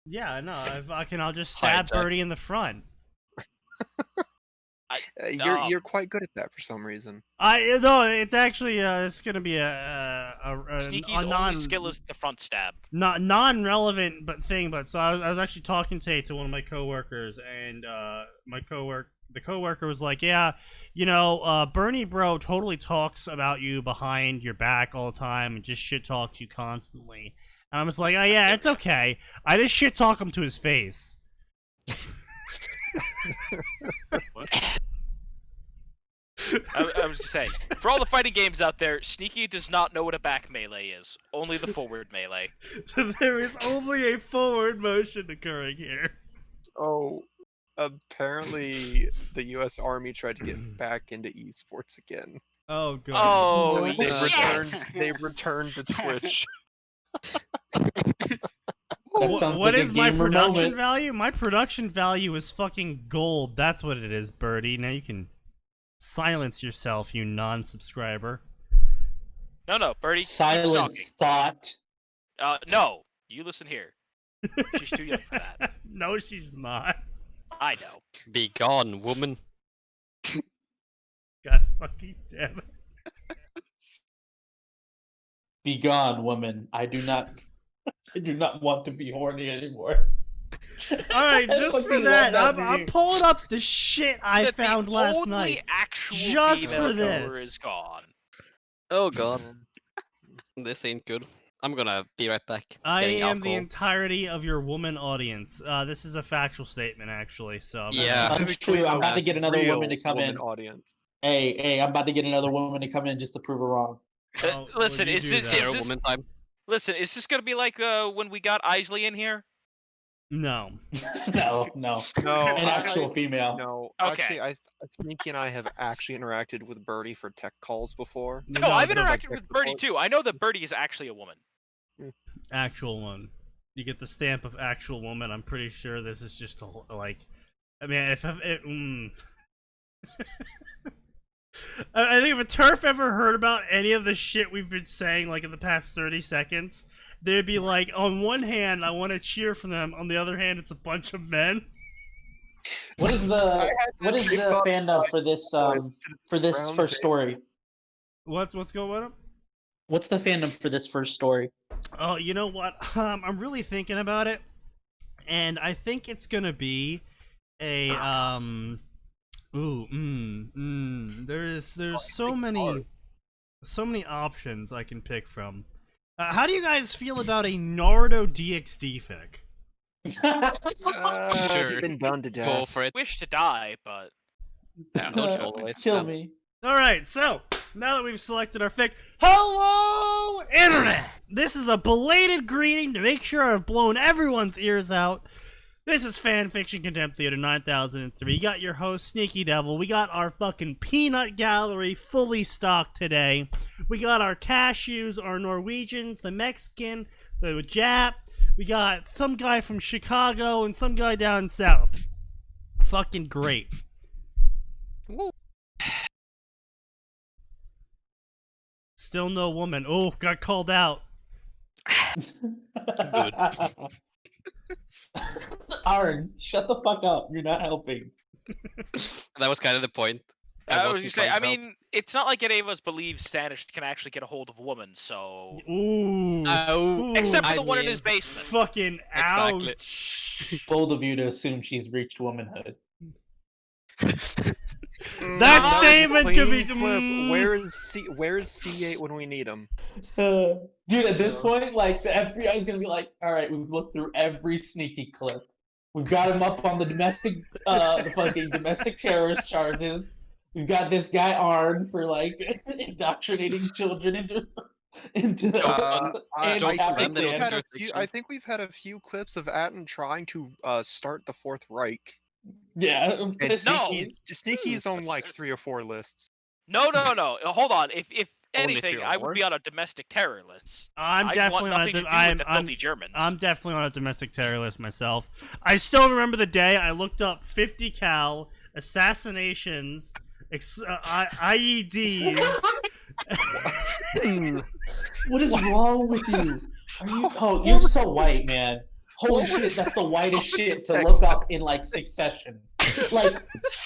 Yeah, no, I'll just stab Birdie in the front. You're quite good at that for some reason. No, it's actually it's gonna be a Sneaky's only skill is the front stab. Non-relevant but so I was actually talking to one of my coworkers, and the coworker was like, yeah, Bernie bro totally talks about you behind your back all the time and just shit talks you constantly. And I was like, oh yeah, it's okay. I just shit talk him to his face. I was gonna say, for all the fighting games out there, Sneaky does not know what a back melee is. Only the forward melee. So there is only a forward motion occurring here. Oh, apparently the U.S. Army tried to get back into esports again. Oh god. Oh, they returned to Twitch. What is my production value? My production value is fucking gold. That's what it is, Birdie. Now you can silence yourself, you non-subscriber. No, Birdie. Silence thought. No, you listen here. She's too young for that. No, she's not. I know. Be gone, woman. God fucking damn it. Be gone, woman. I do not want to be horny anymore. Alright, just for that, I'm pulling up the shit I found last night. Just for this. Is gone. Oh god. This ain't good. I'm gonna be right back. I am the entirety of your woman audience. This is a factual statement, actually. So that's true. I'm about to get another woman to come in. Audience. Hey, I'm about to get another woman to come in just to prove her wrong. Listen, is this gonna be like when we got Isley in here? No. No. An actual female. No. Okay. Actually, Sneaky and I have actually interacted with Birdie for tech calls before. No, I've interacted with Birdie too. I know that Birdie is actually a woman. Actual one. You get the stamp of actual woman. I'm pretty sure this is just like, I mean, I think if a TERF ever heard about any of the shit we've been saying like in the past 30 seconds, they'd be like, on one hand, I want to cheer for them. On the other hand, it's a bunch of men. What is the fandom for this first story? What's going on? What's the fandom for this first story? Oh, you know what? I'm really thinking about it, and I think it's gonna be a There's so many options I can pick from. How do you guys feel about a Naruto DxD fic? Sure. Been done to death. Go for it. Wish to die, but Kill me. Alright, so now that we've selected our fic, hello internet! This is a belated greeting to make sure I've blown everyone's ears out. This is Fanfiction Contempt Theater 9003. You got your host, SneakyDevil. We got our fucking peanut gallery fully stocked today. We got our cashews, our Norwegians, the Mexican, the Jap. We got some guy from Chicago and some guy down south. Fucking great. Woo. Still no woman. Oh, got called out. Good. Aaron, shut the fuck up. You're not helping. That was kind of the point. I was gonna say, I mean, it's not like any of us believe Stanish can actually get a hold of a woman, so... Ooh. Except for the one in his basement. Fucking ouch. Exactly. Bold of you to assume she's reached womanhood. That statement could be... Where's C8 when we need him? Dude, at this point, like, the FBI is gonna be like, alright, we've looked through every Sneaky clip. We've got him up on the fucking domestic terrorist charges. We've got this guy Arn for, like, indoctrinating children into I think we've had a few clips of Atin trying to start the Fourth Reich. Yeah. And Sneaky's on like 3 or 4 lists. No. Hold on. If anything, I would be on a domestic terror list. I'm definitely on a domestic terror list myself. I still remember the day I looked up 50 cal assassinations, IEDs. What is wrong with you? You're so white, man. Holy shit, that's the whitest shit to look up in like succession. Like,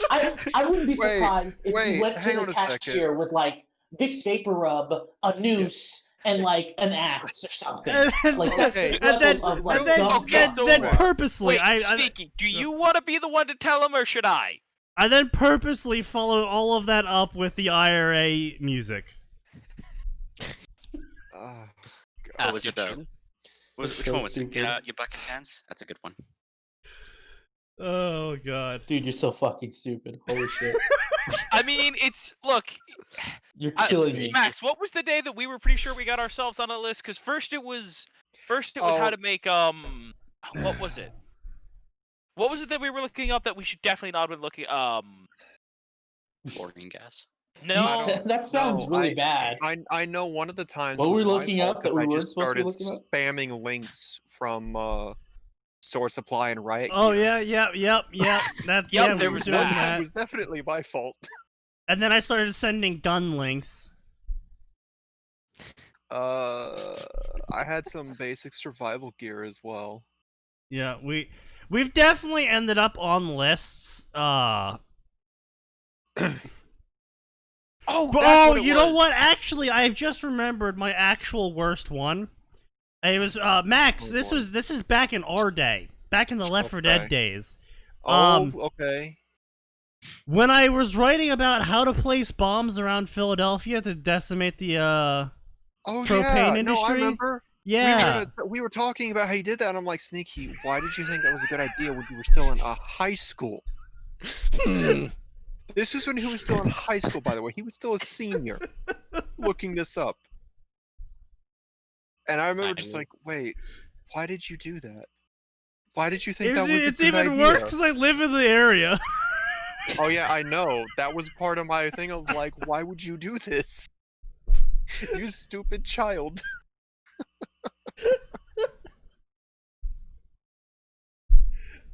I wouldn't be surprised if you went to hang the on a second. cashier with like Vicks Vapor Rub, a noose, and like an axe or something. And, Like that's Okay, the and then, level of like and then, dumb okay, fuck. then so- purposely, Wait, Sneaky, do you want to be the one to tell him, or should I? I then purposely followed all of that up with the IRA music. Oh, What was it though? Ascension. That's Which so one was it? stupid. Get out your bucket cans? That's a good one. Oh god. Dude, you're so fucking stupid. Holy shit. I mean, look, You're killing me. Max, what was the day that we were pretty sure we got ourselves on a list? Because first it was how to make what was it? What was it that we were looking up that we should definitely not have been looking Fluorine gas. No. That sounds really bad. I know one of the times. What were was we my looking fault up that 'cause we I weren't just supposed to be started looking up? spamming links from Source Supply and Riot. Oh Gear. yeah. That Yep, yeah, there we were was doing that. It that. was definitely my fault. And then I started sending gun links. I had some basic survival gear as well. Yeah, we've definitely ended up on lists. Oh, But, that's what it you know was. what? Actually, I've just remembered my actual worst one. It was Max. Oh, This is back in our day, back in the Left 4 Dead Okay. days. Oh, okay. When I was writing about how to place bombs around Philadelphia to decimate the Oh propane yeah. No, I industry? remember. yeah. We were talking about how you did that, and I'm like, Sneaky, why did you think that was a good idea when you were still in high school? This is when he was still in high school, by the way. He was still a senior looking this up. And I remember just like, wait, why did you do that? Why did you think that was a It's good even idea? worse because I live in the area. Oh yeah, I know. That was part of my thing of like, why would you do this? You stupid child.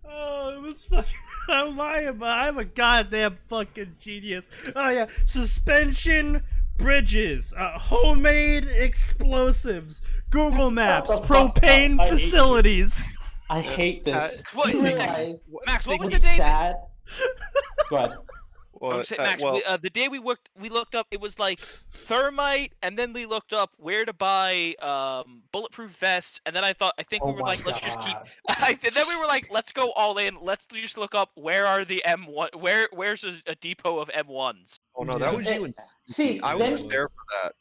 Oh, it was fucking. I'm a goddamn fucking genius. Oh yeah, suspension bridges, homemade explosives, Google Maps, Shut the fuck propane up. I hate you. facilities. I hate this. What- Do you Sneaky, realize Max, what was what's the day? sad? Go ahead. I would say, Max, the day we looked up, it was like thermite, and then we looked up where to buy bulletproof vests, and then I think we Oh were my like, let's just keep. God. And then we were like, let's go all in. Let's just look up where are the M1, where's a depot of M1s. Oh no, that was you and See, I then wasn't there for that.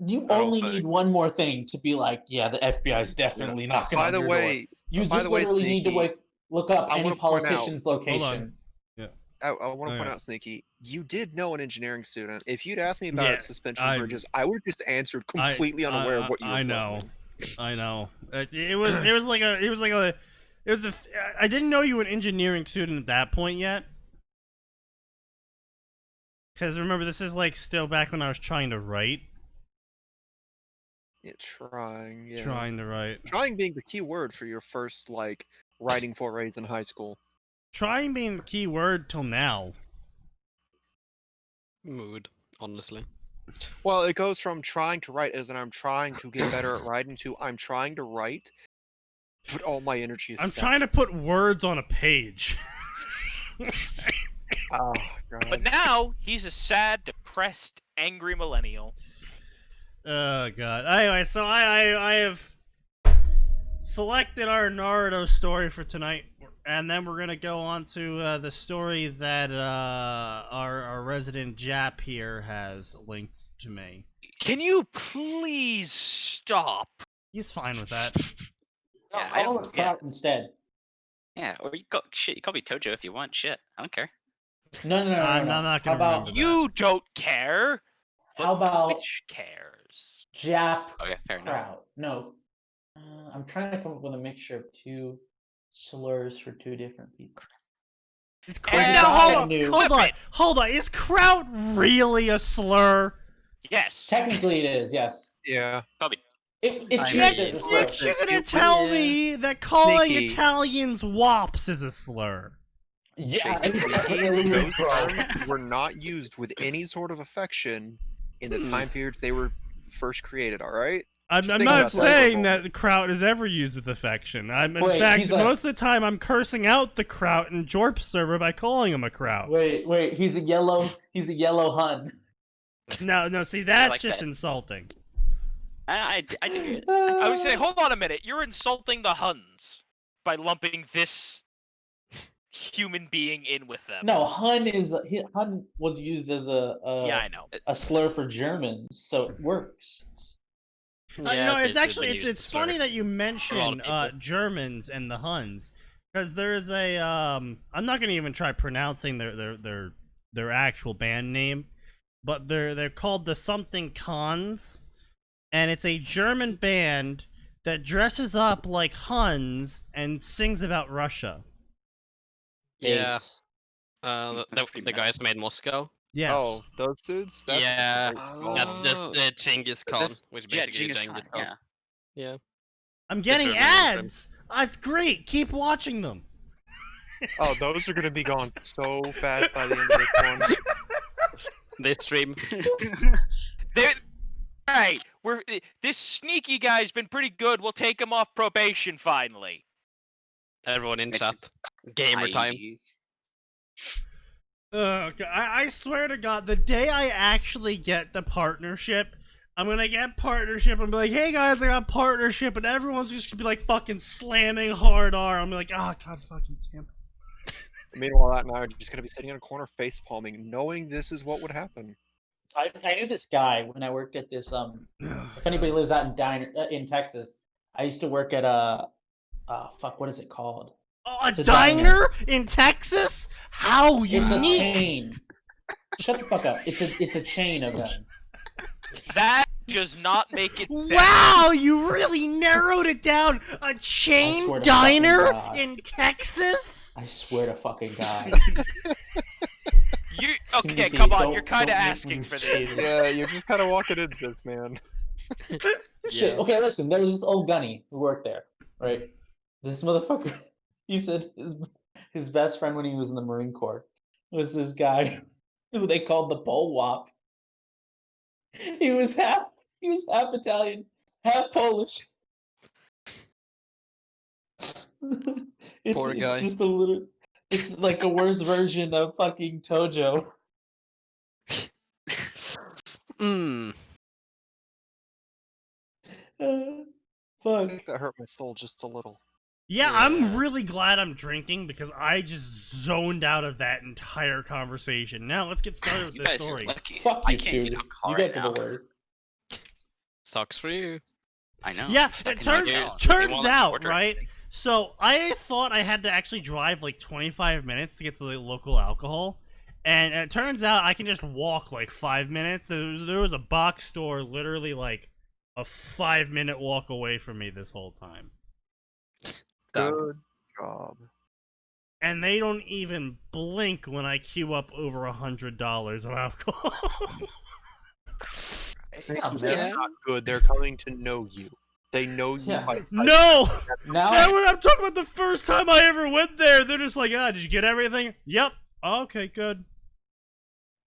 you I don't only think. need one more thing to be like, yeah, the FBI is definitely knocking By on the your way, door. You by just the way, literally need to Sneaky, look up I any wanna point out- politician's location. I want to Oh, point yeah. out, Sneaky, you did know an engineering student. If you'd asked me about Yeah, suspension I- bridges, I would have just answered completely unaware of what you were I know. I didn't know you were an engineering student at that point yet. Because remember, this is like still back when I was trying to write. Yeah, trying. Yeah. Trying to write. Trying being the key word for your first like writing forays in high school. Trying being the key word till now. Mood, honestly. Well, it goes from trying to write as in I'm trying to get better at writing to I'm trying to write, but all my energy is I'm sapped. trying to put words on a page. Oh, God. But now he's a sad, depressed, angry millennial. Oh god. Anyway, so I have selected our Naruto story for tonight, and then we're gonna go on to the story that our resident Jap here has linked to me. Can you please stop? He's fine with that. Yeah, I don't look out instead. Yeah, or you call me Tojo if you want. Shit, I don't care. No. I'm not How gonna about remember that. You don't care. How But about Twitch cares? Jap Okay, fair enough. crowd? No. I'm trying to come up with a mixture of two slurs for two different people. Is And kraut, now, hold flip on, it. hold on. Is kraut really a slur? Yes. Technically, it is. Yes. Yeah. Probably. It's I used mean, as a slur. Nick, you're gonna tell me that calling Sneaky. Italians wops is a slur? Yeah, Basically, it's definitely those is, bro. terms were not used with any sort of affection in the time periods they were first created, alright? I'm think not about that for a saying moment. that the kraut is ever used with affection. In Wait, fact, he's like- most of the time I'm cursing out the kraut in Jorp's server by calling him a kraut. Wait, he's a yellow Hun. No, see, that's like just that. insulting. I do it. I would say, hold on a minute. You're insulting the Huns by lumping this human being in with them. No, Hun was used as Yeah, I know. a slur for Germans, so it works. It's funny that you a lot mention of people. Germans and the Huns, because there's a I'm not gonna even try pronouncing their actual band name, but they're called the something Cons, and it's a German band that dresses up like Huns and sings about Russia. Yeah. Yes. That's pretty The bad. guys made Moscow. Yes. Oh, those dudes? That's Yeah, a great song. That's just Genghis Khan, That's- which Yeah, basically Genghis Genghis Khan. Khan. Yeah. Yeah. I'm getting German anthem. ads. That's great. Keep watching them. Oh, those are gonna be gone so fast by the end of this one. This stream. Alright, this sneaky guy's been pretty good. We'll take him off probation finally. Everyone in Mentions chat. Gamer time. IEDs. Okay, I swear to God, the day I actually get the partnership, I'm gonna get partnership and be like, hey guys, I got partnership, and everyone's just gonna be like fucking slamming hard R. I'm like, oh god fucking damn it. Meanwhile, that and I are just gonna be sitting in a corner face palming, knowing this is what would happen. I knew this guy when I worked at this. If anybody lives out in Texas, I used to work at what is it called? Oh, a It's a diner in Texas? How It's a unique! chain. Shut the fuck up. It's a chain of them. That does not make it better. Wow, you really narrowed it down. A I chain swear to diner fucking God. in Texas? I swear to fucking God. Okay, Sneaky, come on, don't- you're kind of don't make asking me for say this. this. Yeah, you're just kind of walking into this, man. Shit. Okay, listen. There was this old gunny who worked there, right? This motherfucker. He said his best friend when he was in the Marine Corps was this guy who they called the Pole Wop. He was half Italian, half Polish. Poor guy. It's just a little. It's like a worse version of fucking Tojo. Mmm. I Fuck. think that hurt my soul just a little. Yeah, Yeah. I'm really glad I'm drinking because I just zoned out of that entire conversation. Now let's get started with You this guys are story. lucky. Fuck I you can't two. get out of the car You guys right are the now. worst. Sucks for you. I know. Yeah, I'm stuck it in my turns, town. They turns won't let me out, order right? anything. So I thought I had to actually drive like 25 minutes to get to the local alcohol, and it turns out I can just walk like 5 minutes. There was a box store literally like a 5-minute walk away from me this whole time, Damn. Good job. and they don't even blink when I queue up over $100 of alcohol. Yeah, They're man. not good. They're coming to know you. They know you Yeah. by sight. No! Now I'm talking about the first time I ever went there. They're just like, did you get everything? Yep. Okay, good.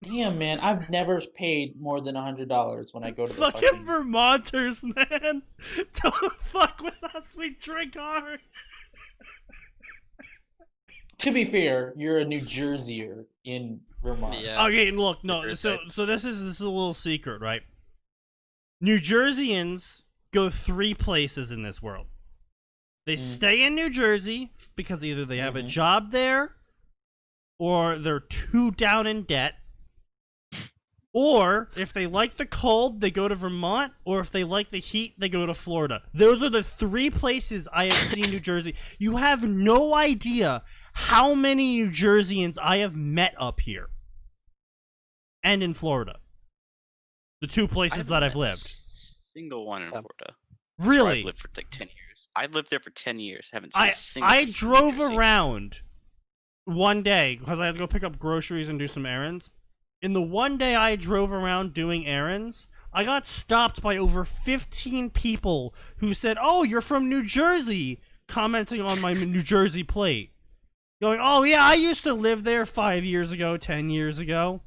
damn, man, I've never paid more than $100 when I go to the Fucking Vermonters, man. Don't fuck with us. We drink hard. To be fair, you're a New Jerseyer in Vermont. Yeah. Okay, look, no. Figure So, it so this is a little secret, right? New Jerseyans go 3 places in this world. They stay in New Jersey because either they have a job there, or they're too down in debt, or if they like the cold, they go to Vermont, or if they like the heat, they go to Florida. Those are the 3 places I have seen New Jersey. You have no idea how many New Jerseyans I have met up here and in Florida. The 2 places that I've lived. Single one in Florida. Really? I've lived for like 10 years. I lived there for 10 years. Haven't seen a single I person from drove New Jersey. around one day because I had to go pick up groceries and do some errands. In the one day I drove around doing errands, I got stopped by over 15 people who said, "Oh, you're from New Jersey," commenting on my New Jersey plate. Going, "Oh yeah, I used to live there 5 years ago, 10 years ago."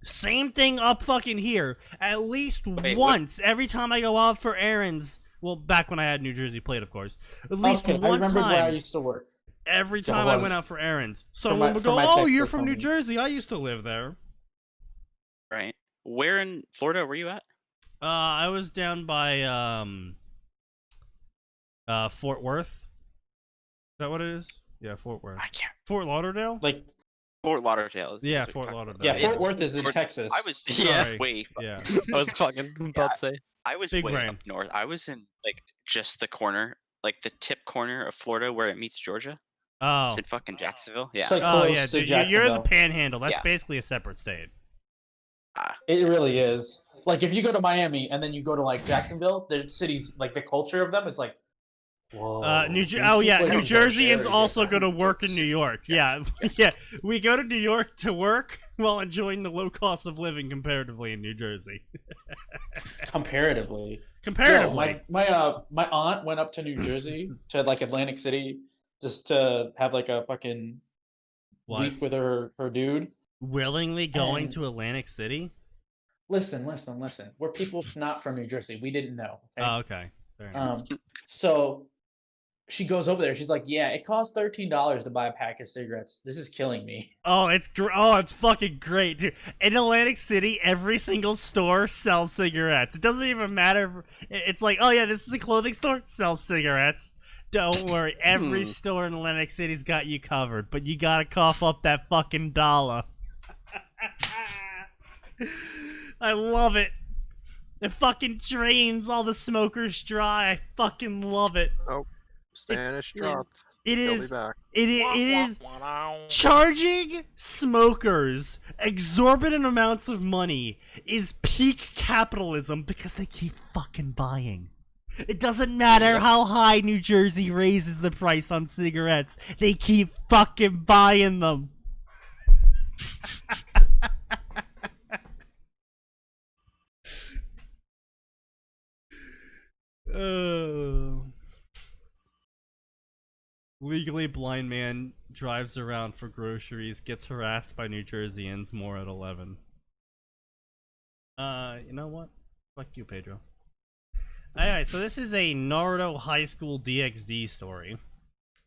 Same thing up fucking here. At least Wait, once every time I go out for errands. Well, back when I had New Jersey plate, of course. At least Okay, I one remembered where I time. used to work. Every So time hold I on. went out for errands, For someone my- would for go, my "Oh, Texas you're from New homies. Jersey. I used to live there." Right. Where in Florida were you at? I was down by Fort Worth. Is that what it is? Yeah, Fort Worth. I can't. Fort Lauderdale? Like, Fort Lauderdale. is Yeah, what you're Fort talking about. Lauderdale. yeah, It's- Fort Worth is in Fort- Texas. I was Yeah. Sorry. way. Yeah. I was fucking about to say. I was Big way brain. up north. I was in like just the corner, like the tip corner of Florida where it meets Georgia. Oh. It's in fucking Jacksonville. Yeah. It's like Oh close yeah, to dude, you're the Jacksonville. Panhandle. That's Yeah. basically a separate state. It really is. Like, if you go to Miami and then you go to like Jacksonville, the cities, like the culture of them is like, whoa. New these two New places are Jerseyans very also go different. to work in New York. Yeah, yeah. We go to New York to work while enjoying the low cost of living comparatively in New Jersey. Comparatively. Comparatively. Yo, my aunt went up to New Jersey to like Atlantic City just to have like a fucking What? week with her dude. Willingly going And- to Atlantic City? Listen. We're people not from New Jersey. We didn't know. Okay? Oh, okay. Fair enough. So she goes over there. She's like, "Yeah, it costs $13 to buy a pack of cigarettes. This is killing me." Oh, it's fucking great, dude. In Atlantic City, every single store sells cigarettes. It doesn't even matter. It's like, oh yeah, this is a clothing store, sells cigarettes. Don't worry, every store in Atlantic City's got you covered, but you gotta cough up that fucking dollar. I love it. It fucking drains all the smokers dry. I fucking love it. Spanish dropped. It He'll is. be back. It is charging smokers exorbitant amounts of money is peak capitalism because they keep fucking buying. It doesn't matter how high New Jersey raises the price on cigarettes. They keep fucking buying them. Legally blind man drives around for groceries, gets harassed by New Jerseyans, more at 11. You know what? Fuck you, Pedro. Alright, so this is a Naruto High School DxD story,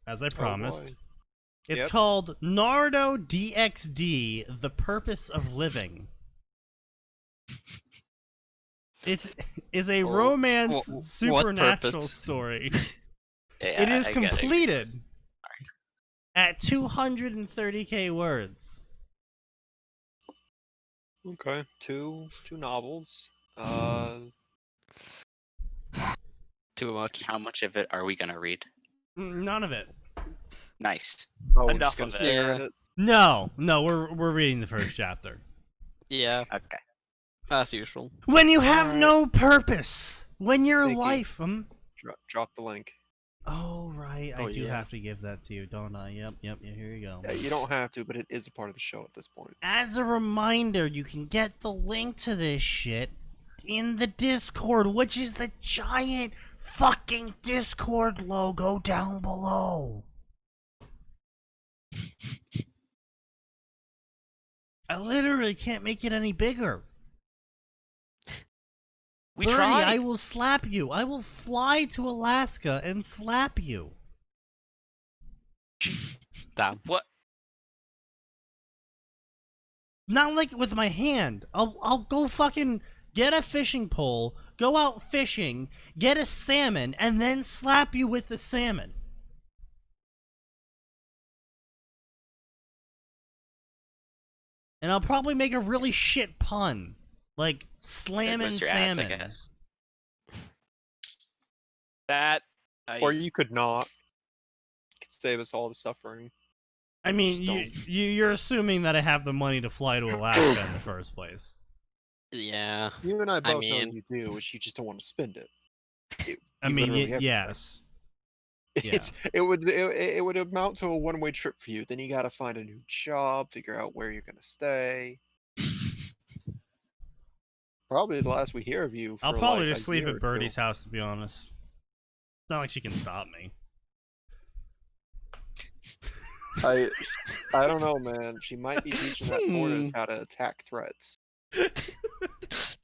as I promised. boy. It's Yep. called Naruto DxD, The Purpose of Living. It is a romance what supernatural purpose? story. Yeah, It is I get it. completed at 230k words. Okay, two novels. Too much. How much of it are we gonna read? None of it. Nice. Oh, we're Enough just gonna of it. stare at Yeah. it. No, we're reading the first chapter. Yeah, Okay. as usual. When you have Alright. no purpose, when your Sticky. life, Drop the link. Oh right, I Oh, do yeah. have to give that to you, don't I? Yep, here you go. Yeah, you don't have to, but it is a part of the show at this point. As a reminder, you can get the link to this shit in the Discord, which is the giant fucking Discord logo down below. I literally can't make it any bigger. We Bernie, tried. I will slap you. I will fly to Alaska and slap you. Damn. What? Not like with my hand. I'll go fucking get a fishing pole, go out fishing, get a salmon, and then slap you with the salmon. And I'll probably make a really shit pun. Like slamming What's your ads, salmon. I guess. That. Or you could not. It could save us all the suffering. I mean, Just don't. you're assuming that I have the money to fly to Alaska in the first place. Yeah. You and I both know mean- you do, is you just don't want to spend it. I You mean, literally have to. yes. It would amount to a one-way trip for you. Then you got to find a new job, figure out where you're gonna stay. Probably the last we hear of you. I'll for probably like just a sleep year at or Birdie's two. house, to be honest. It's not like she can stop me. I don't know, man. She might be teaching that tortoise how to attack threats.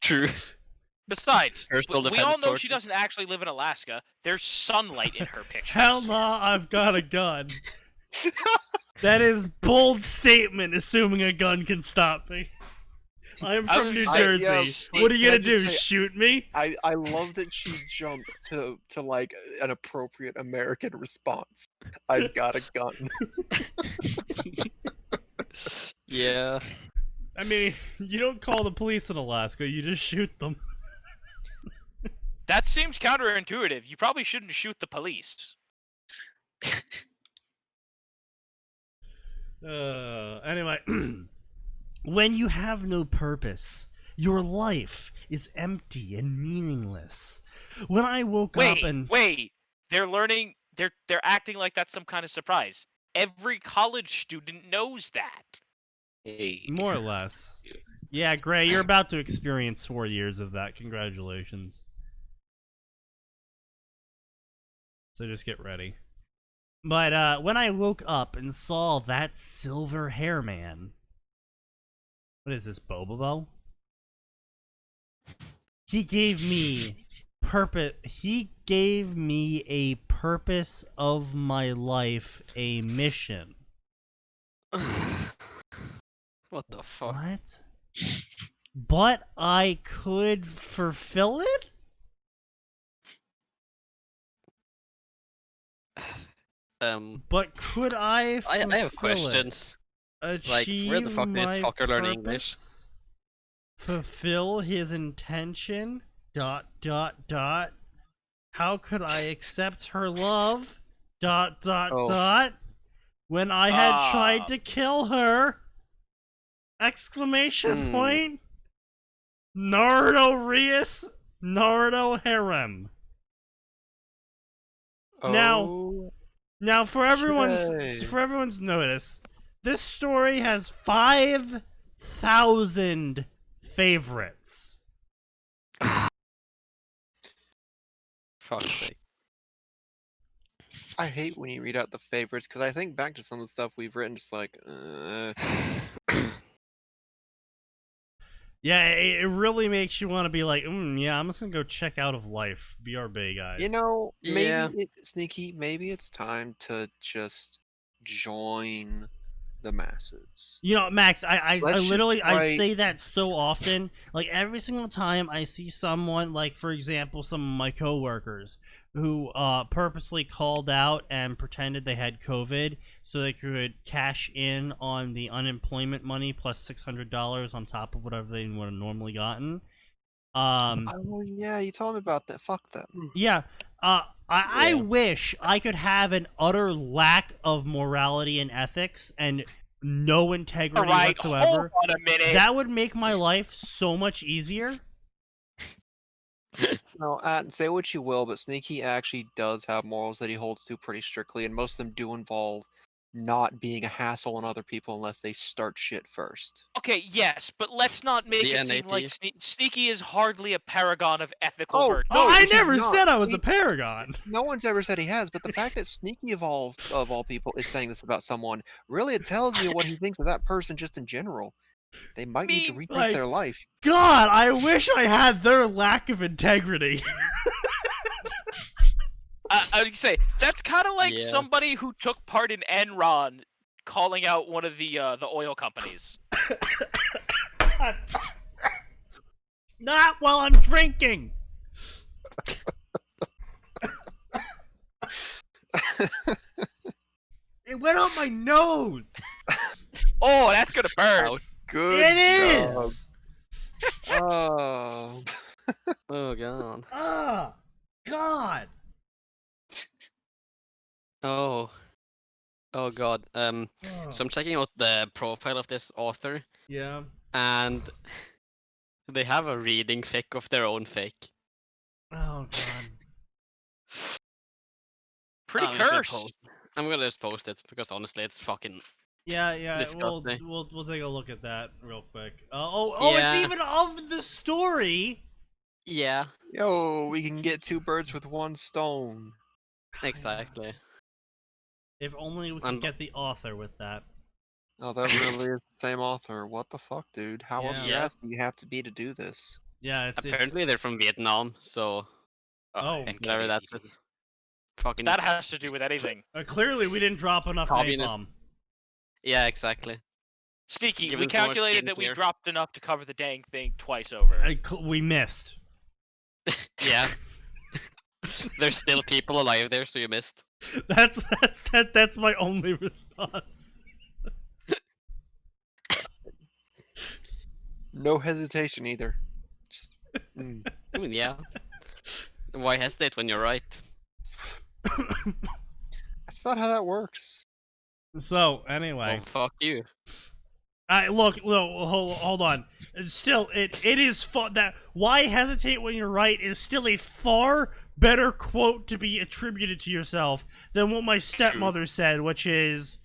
True. Besides, Personal we defense all know she torture. doesn't actually live in Alaska. There's sunlight in her picture. Hell nah, I've got a gun. That is bold statement, assuming a gun can stop me. I'm I from was New just- Jersey. What are you can I gonna do? just say, Shoot me? I love that she jumped to like an appropriate American response. I've got a gun. Yeah. I mean, you don't call the police in Alaska, you just shoot them. That seems counterintuitive. You probably shouldn't shoot the police. Anyway, when you have no purpose, your life is empty and meaningless. When I woke up and Wait. They're learning. They're acting like that's some kind of surprise. Every college student knows that. Hey. more or less, yeah, Gray, you're about to experience 4 years of that. Congratulations. So just get ready. But when I woke up and saw that silver hair man, what is this, Bobobo? He gave me purpose. He gave me a purpose of my life, a mission. What the fuck? What? But I could fulfill it? But could I I have fulfill it? questions. Like, where the fuck did this Achieve fucker my learn English? purpose? Fulfill his intention? ... How could I accept her love? ... When I had tried to kill her? Exclamation point. Naruto Rias, Naruto Harem. Now, for everyone's notice, this story has 5,000 favorites. Fuck's sake. I hate when you read out the favorites because I think back to some of the stuff we've written, just like, Yeah, it really makes you want to be like, yeah, I'm just gonna go check Out of Life. BRB, guys. you know, maybe Yeah. Sneaky, maybe it's time to just join the masses. You know, Max, I Let's literally I write- say that so often. Like every single time I see someone, like for example, some of my coworkers who purposely called out and pretended they had COVID so they could cash in on the unemployment money plus $600 on top of whatever they would have normally gotten. Oh yeah, you told me about that. Fuck them. Yeah. I wish I could have an utter lack of morality and ethics and no integrity Alright, whatsoever. hold on a minute. That would make my life so much easier. No, say what you will, but Sneaky actually does have morals that he holds to pretty strictly, and most of them do involve not being a hassle on other people unless they start shit first. Okay, yes, but let's not make The it seem like Sneaky is hardly a paragon of ethical virtue. Oh, I he's never not. said I was a paragon. No one's ever said he has, but the fact that Sneaky of all people is saying this about someone, really it tells you what he thinks of that person just in general. They might need to rethink like- their life. God, I wish I had their lack of integrity. I would say that's kind of like Yeah. somebody who took part in Enron calling out one of the oil companies. Not while I'm drinking. It went up my nose. Oh, that's gonna burn. Ouch. Good It job. is. Oh. Oh god. Ah, God. Oh. Oh god. Oh, So I'm checking out the profile of this author, yeah. and they have a reading fic of their own fic. Oh God. Pretty I'm just gonna cursed. post- I'm gonna just post it because honestly, it's fucking. Yeah. We'll Disgusting. take a look at that real quick. Yeah. It's even of the story. Yeah, Yo, we can get two birds with one stone. exactly. If only we could And- get the author with that. Oh, that really is the same author. What the fuck, dude? How Yeah. obsessed do you have to be to do this? Yeah, it's Apparently they're from Vietnam, so Oh. and whatever that's Canadian. fucking That has to do with anything. Clearly we didn't drop enough Communist. napalm. yeah, exactly. Sneaky, Give we him so much calculated that we skincare. dropped enough to cover the dang thing twice over. We missed. Yeah. There's still people alive there, so you missed. That's my only response. No hesitation either. Just, I mean, yeah. Why hesitate when you're right? That's not how that works. So anyway, Well, fuck you. look, hold on. Still, it is that why hesitate when you're right is still a far better quote to be attributed to yourself than what my stepmother said, which is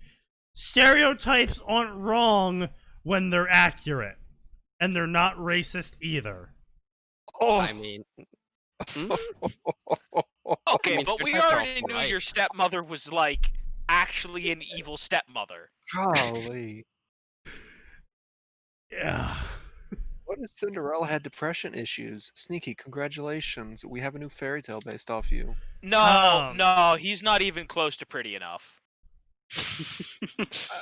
stereotypes aren't wrong when they're accurate, and they're not racist either. Oh, I mean, Okay, I mean, but we stereotypes are already also knew right. your stepmother was like actually an evil stepmother. golly. Yeah. What if Cinderella had depression issues? Sneaky, congratulations. We have a new fairy tale based off you. No, Um. no, he's not even close to pretty enough.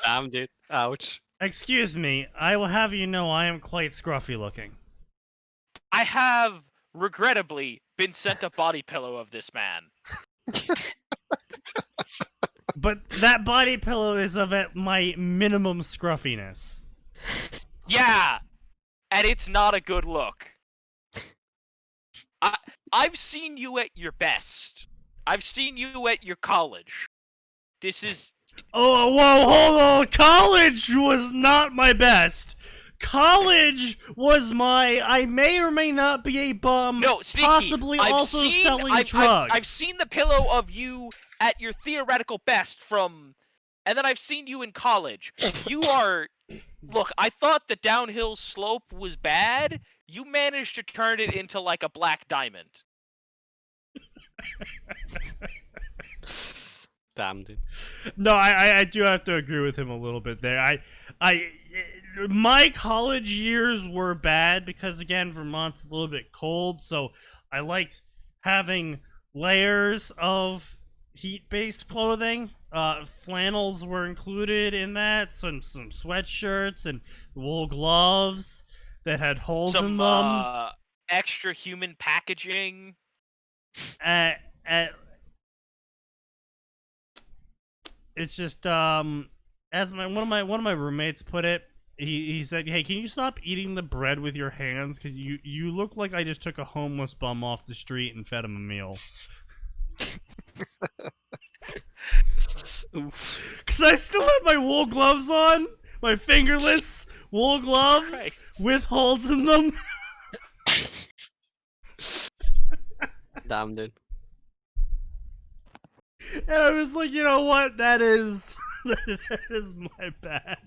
Damn, dude. Ouch. Excuse me, I will have you know I am quite scruffy looking. I have, regrettably, been sent a body pillow of this man. But that body pillow is of at my minimum scruffiness. Yeah, and it's not a good look. I've seen you at your best. I've seen you at your college. This is... Oh, whoa, hold on. College was not my best. College was I may or may not be a bum, No, Sneaky, possibly also selling drugs. I've seen the pillow of you at your theoretical best from... And then I've seen you in college. You are... Look, I thought the downhill slope was bad. You managed to turn it into like a black diamond. Damn, dude. No, I do have to agree with him a little bit there. My college years were bad because, again, Vermont's a little bit cold, so I liked having layers of heat-based clothing. Flannels were included in that, some sweatshirts and wool gloves that had holes in them. Extra human packaging. It's just as one of my roommates put it, he said, "Hey, can you stop eating the bread with your hands? Because you look like I just took a homeless bum off the street and fed him a meal." Because I still have my wool gloves on, my fingerless wool gloves Christ. with holes in them. Damn, dude. And I was like, you know what? That is that is my bad.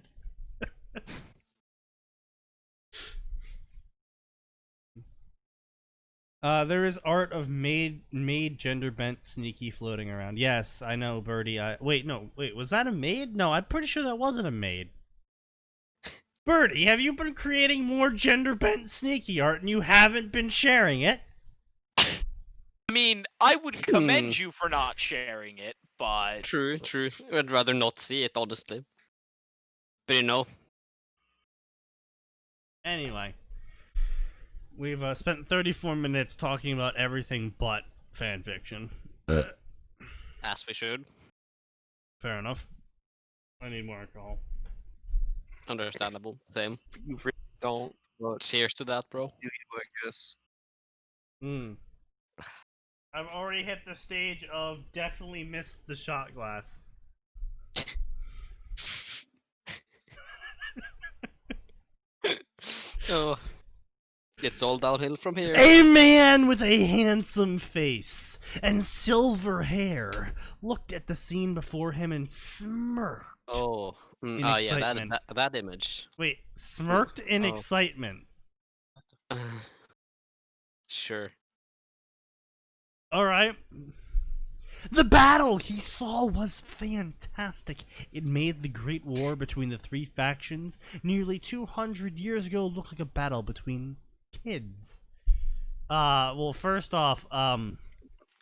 There is art of maid gender bent sneaky floating around. Yes, I know, Birdie. Wait, was that a maid? No, I'm pretty sure that wasn't a maid. Birdie, have you been creating more gender bent sneaky art and you haven't been sharing it? I mean, I would commend you for not sharing it, but... True. I'd rather not see it, honestly. But you know. Anyway, we've spent 34 minutes talking about everything but fanfiction. As we should. Fair enough. I need more alcohol. Understandable. Same. You really don't, but Cheers to that, bro. you, I guess. I've already hit the stage of definitely missed the shot glass. Oh. It's all downhill from here. A man with a handsome face and silver hair looked at the scene before him and smirked. Oh. In Yeah, excitement. that image. Wait, smirked in Oh. excitement. Sure. Alright. The battle he saw was fantastic. It made the Great War between the three factions nearly 200 years ago look like a battle between kids. Well, first off,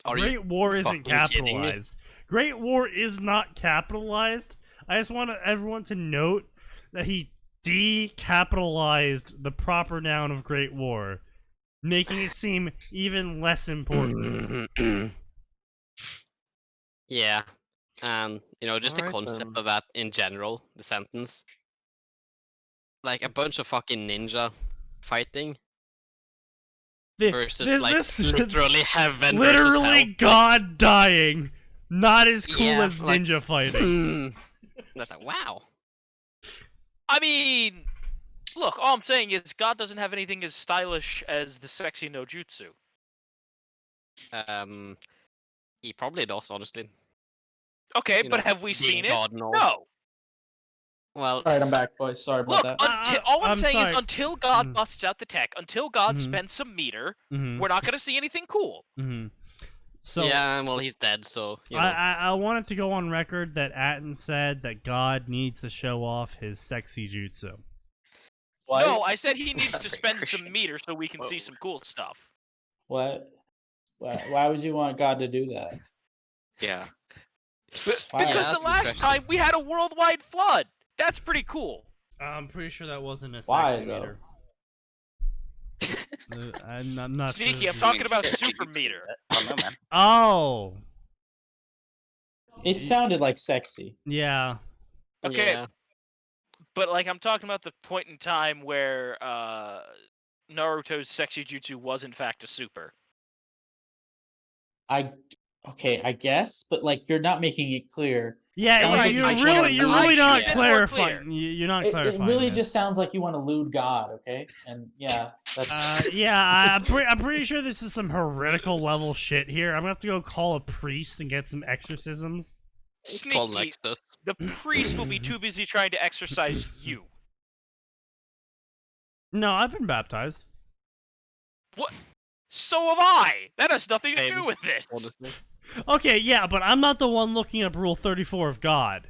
Great War isn't fucking kidding me? capitalized. Great War is not capitalized. I just want everyone to note that he decapitalized the proper noun of Great War, making it seem even less important. Yeah, and just the Alright, concept then. of that in general, the sentence, like a bunch of fucking ninja fighting versus literally heaven literally versus God dying, not as cool Yeah, as like- ninja fighting. hell. That's like, wow. I mean, look, all I'm saying is God doesn't have anything as stylish as the sexy no jutsu. He probably does, honestly. Okay, You but know, have we being seen it? God and all. No. Well, Alright, I'm back, boys. Sorry about Look, that. all I'm I'm saying sorry. is until God Mm. busts out the tech, until God Mhm. spends some meter, Mm-hmm. we're not gonna see anything cool. Mm-hmm. So yeah, well, he's dead, so you know. I wanted to go on record that Atin said that God needs to show off his sexy jutsu. What? No, I said he needs to Very spend Christian. some meter so we can see Whoa. some cool stuff. What? Why would you want God to do that? Yeah. Why? Because Yeah, the good last question. time we had a worldwide flood. That's pretty cool. I'm pretty sure that wasn't a Why, sexy though? meter. I'm not Sneaky, sure. I'm talking about Shit, super you- meter. I don't know, man. Oh, It sounded like sexy. yeah. Okay, Yeah. but like I'm talking about the point in time where Naruto's sexy jutsu was in fact a super. Okay, I guess, but like you're not making it clear. Yeah, Sounds like you're you really, wanna you're lose really God. not Yeah. clarifying. You're not It clarifying. really this. just sounds like you want to lewd God, okay? And yeah, that's Yeah, I'm pretty sure this is some heretical level shit here. I'm gonna have to go call a priest and get some exorcisms. Paul Sneaky, Nexus. the priest will be too busy trying to exercise you. No, I've been baptized. What? So have I. That has nothing to Same, do with this. Honestly. Okay, yeah, but I'm not the one looking up Rule 34 of God.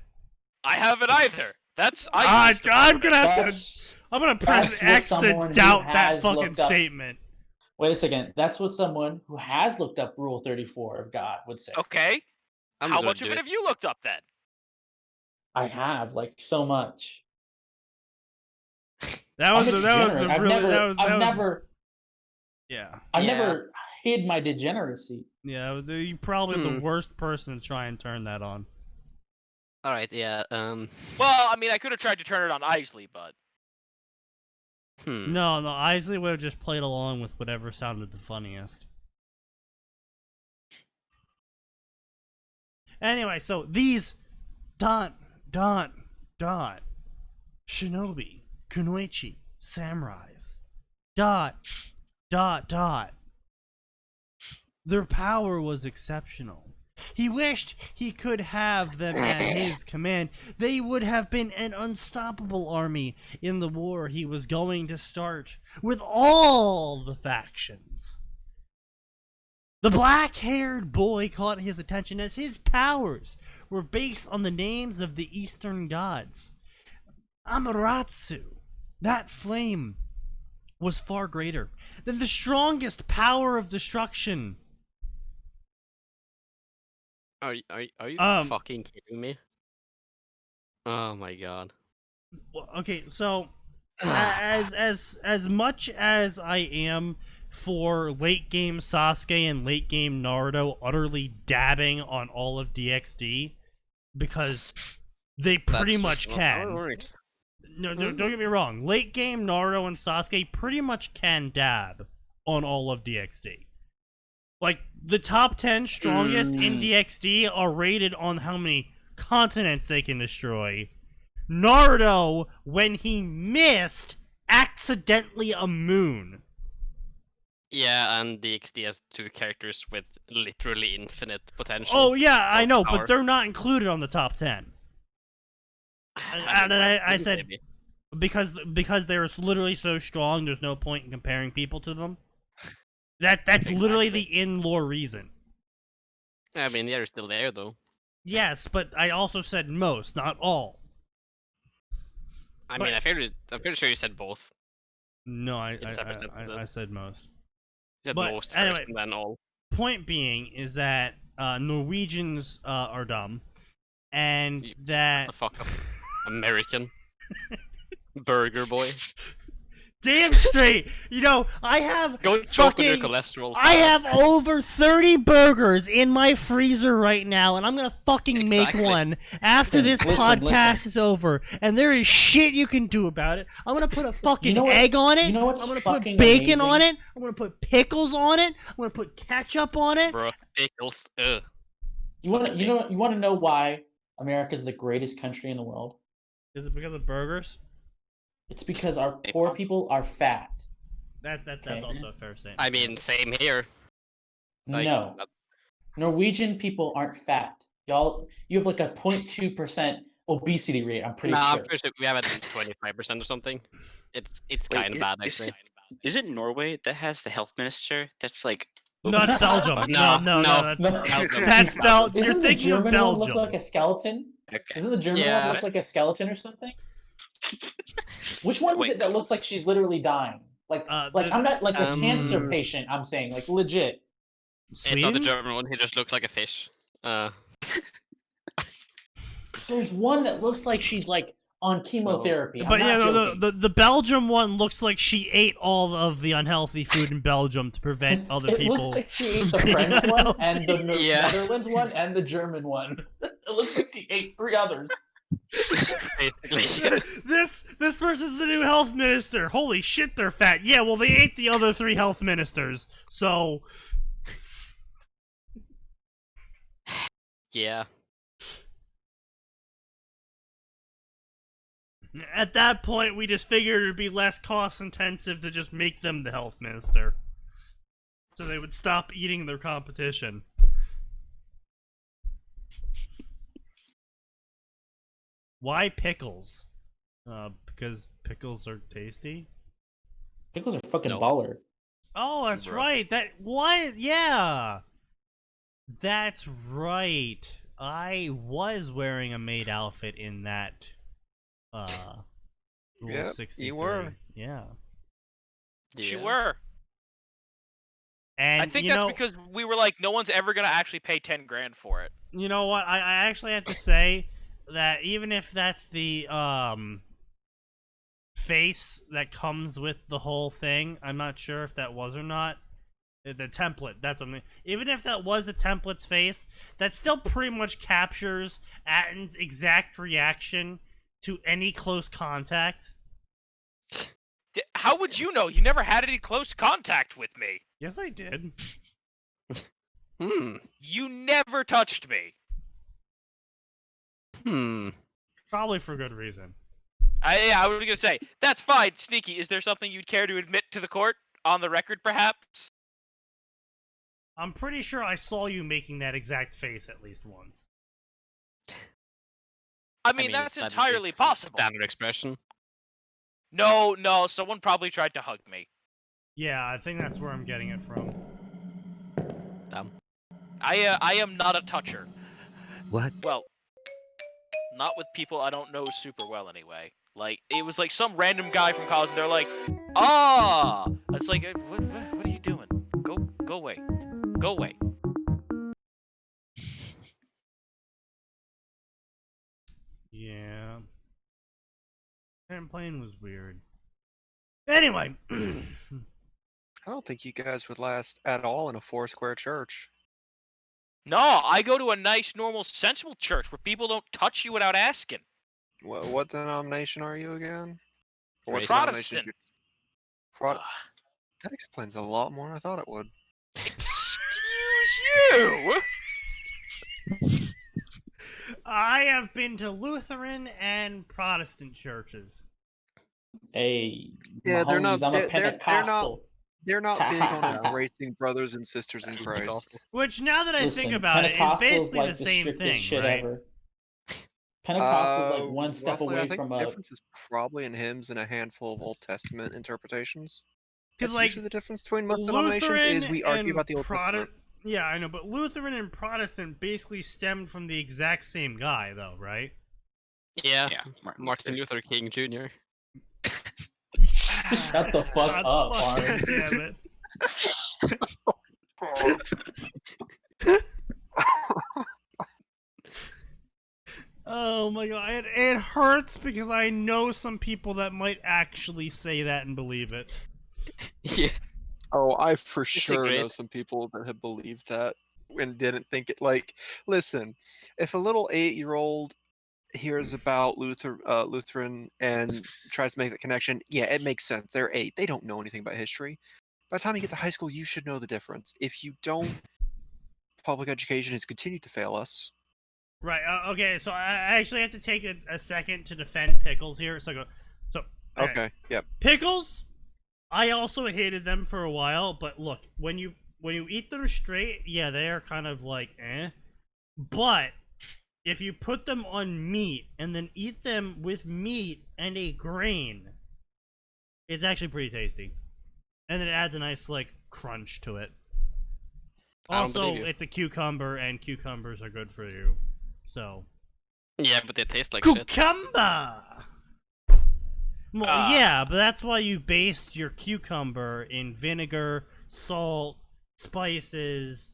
I haven't either. That's I'm gonna have to. that's. I'm gonna press that's what X to someone who doubt that has fucking looked up- statement. Wait a second. That's what someone who has looked up Rule 34 of God would say. Okay. I'm How gonna much of do it have you looked up then? I have like so much. That was I'm a a, that was degenerate. a I've really never, that was that I've was never, yeah I've Yeah. never hid my degeneracy. yeah. You probably the Hmm. worst person to try and turn that on. All right, yeah. Well, I mean, I could have tried to turn it on Isley, but No, Isley would have just played along with whatever sounded the funniest. Anyway, so these dot shinobi, kunoichi, samurais, dot. Their power was exceptional. He wished he could have them at his command. They would have been an unstoppable army in the war he was going to start with all the factions. The black-haired boy caught his attention as his powers were based on the names of the Eastern gods. Amaterasu, that flame, was far greater than the strongest power of destruction. Are you fucking kidding me? Oh my god. Well, okay, so as much as I am for late game Sasuke and late game Naruto utterly dabbing on all of DxD because they pretty much can. No, don't get me wrong. Late game Naruto and Sasuke pretty much can dab on all of DxD. Like, the top 10 strongest in DxD are rated on how many continents they can destroy. Naruto, when he missed accidentally a moon. Yeah, and DxD has two characters with literally infinite potential. Oh, yeah, I know, power. but they're not included on the top 10. And I said, maybe. because they're literally so strong, there's no point in comparing people to them. That's literally the in-lore reason. I mean, they're still there though. Yes, but I also said most, not all. I But- mean, I'm pretty sure you said both. No, In separate sentences. I said most. You said But most first anyway- and then all. Point being is that Norwegians are dumb, and Shut that the fuck up. American. Burger boy. damn straight. You know, I have Go choke on your fucking. cholesterol. I fast. have over 30 burgers in my freezer right now, and I'm gonna fucking make Exactly. one after this Listen, podcast is over. And there is shit you can do about it. I'm gonna put a fucking You know what- egg on it. you know what's I'm gonna put fucking bacon on amazing? it. I'm gonna put pickles on it. I'm gonna put ketchup on it. Bro, pickles. Ugh. You want to know why America's the greatest country in the world? Is it because of burgers? It's because our Hey, poor Pop. people are fat. That's Okay. also a fair statement. I mean, same here. Like, No, Norwegian people aren't fat. You have like a 0.2% obesity rate. I'm pretty nah, sure. I'm pretty sure we have at 25% or something. It's Wait, kind of bad actually. Is it Norway that has the health minister? That's like. No, it's Belgium. No, No, no. that's Belgium. You're Isn't the thinking of German one Belgium. look like a skeleton? Okay. Doesn't the German Yeah. one look like a skeleton or something? Which one is Wait. it that looks like she's literally dying? Like I'm not like a cancer patient. I'm saying like legit. It's not the Sweden? German one. He just looks like a fish. There's one that looks like she's like on chemotherapy. I'm But not yeah, no, joking. the Belgium one looks like she ate all of the unhealthy food in Belgium to prevent other It people. looks like she ate the being French one unhealthy. and the Yeah. Netherlands one and the German one. It looks like she ate 3 others. Basically. This person's the new health minister. Holy shit, they're fat. Yeah, well, they ate the other 3 health ministers. So Yeah. at that point, we just figured it'd be less cost intensive to just make them the health minister, so they would stop eating their competition. Why pickles? Because pickles are tasty. Pickles are fucking No. baller. Oh, that's Bro. right. That what? Yeah, that's right. I was wearing a maid outfit in that. Rule Yep, you 63. were. Yeah, You Yeah. were. and I think you that's know, because we were like, no one's ever gonna actually pay 10 grand for it. you know what? I actually have to say that even if that's the face that comes with the whole thing, I'm not sure if that was or not. The template, that's what I mean. Even if that was the template's face, that still pretty much captures Atin's exact reaction to any close contact. How would you know? You never had any close contact with me. Yes, I did. Hmm. You never touched me. Hmm. Probably for good reason. I was gonna say, that's fine, Sneaky. Is there something you'd care to admit to the court? On the record, perhaps? I'm pretty sure I saw you making that exact face at least once. I mean, that's that is entirely just possible. Standard expression. No, someone probably tried to hug me. Yeah, I think that's where I'm getting it from. Damn. I am not a toucher. What? Well, not with people I don't know super well anyway. Like, it was like some random guy from college, and they're like, "Ah!" It's like, what are you doing? Go away. Go away. Yeah. Playing was weird. Anyway. I don't think you guys would last at all in a 4-square church. No, I go to a nice, normal, sensible church where people don't touch you without asking. What denomination are you again? Or what Protestant. denomination That explains a lot more than I thought it would. Excuse you? I have been to Lutheran and Protestant churches. Hey, Yeah, my they're not- homies, I'm they're- a they're not- Pentecostal. They're not big on embracing brothers and sisters in Christ. Pentecostal. Which, now that I Listen, think about it, is Pentecostal's basically like the same strictest thing, shit right? ever. Pentecostal's like one step Roughly, I away think from the a. difference is probably in hymns and a handful of Old Testament interpretations. Because, That's like, usually the difference between most denominations is we argue and about the Old Testament. Yeah, I know, but Lutheran and Protestant basically stemmed from the exact same guy, though, right? Yeah, Yeah, Martin Luther King Jr. Shut the fuck God up, fucking Arn. damn it. Oh my god, it hurts because I know some people that might actually say that and believe it. Yeah. Oh, I for sure know great. some people that have believed that and didn't think it. Like, listen, if a little 8-year-old hears about Lutheran and tries to make that connection, yeah, it makes sense. They're 8. They don't know anything about history. By the time you get to high school, you should know the difference. If you don't, public education has continued to fail us. Right, okay, so I actually have to take a second to defend Pickles here. Okay. Okay, yep. Pickles, I also hated them for a while, but look, when you eat them straight, yeah, they are kind of like eh. But if you put them on meat and then eat them with meat and a grain, it's actually pretty tasty. And then it adds a nice like crunch to it. I don't Also, believe you. it's a cucumber and cucumbers are good for you. So Yeah, but they taste like shit. cucumber. Well, yeah, but that's why you based your cucumber in vinegar, salt, spices,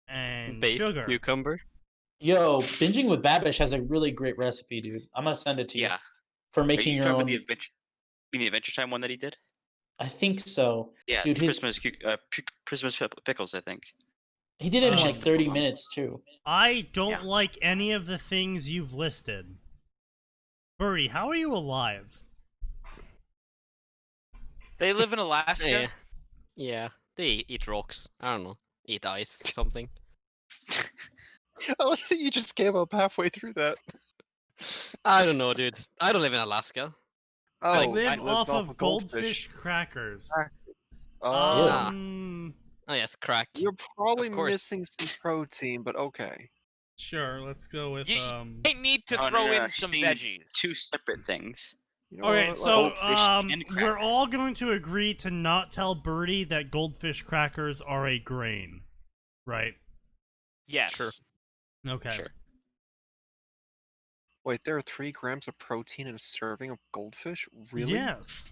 and Based sugar. cucumber. Yo, binging with Babish has a really great recipe, dude. I'm gonna send it to you. Yeah. For Are making you your talking own. about the adventure? You mean the Adventure Time one that he did? I think so. Yeah, Dude, Christmas pickles, I think. he did it in Oh. like 30 minutes too. I don't Yeah. like any of the things you've listed. Birdie, how are you alive? They live in Alaska. Yeah. Yeah, they eat rocks. I don't know. Eat ice, something. I like that you just gave up halfway through that. I don't know, dude. I don't live in Alaska. Oh, I he live lives off of goldfish crackers. Oh, Oh yes, crack. you're probably Of course. missing some protein, but okay. Sure, let's go with You might need to Oh, throw no, in she's some saying veggies. Two separate things. You know Okay, what, so goldfish and we're crackers. all going to agree to not tell Birdie that goldfish crackers are a grain, right? Yes. Sure. Okay. Sure. wait, there are 3 grams of protein in a serving of goldfish? Really? Yes.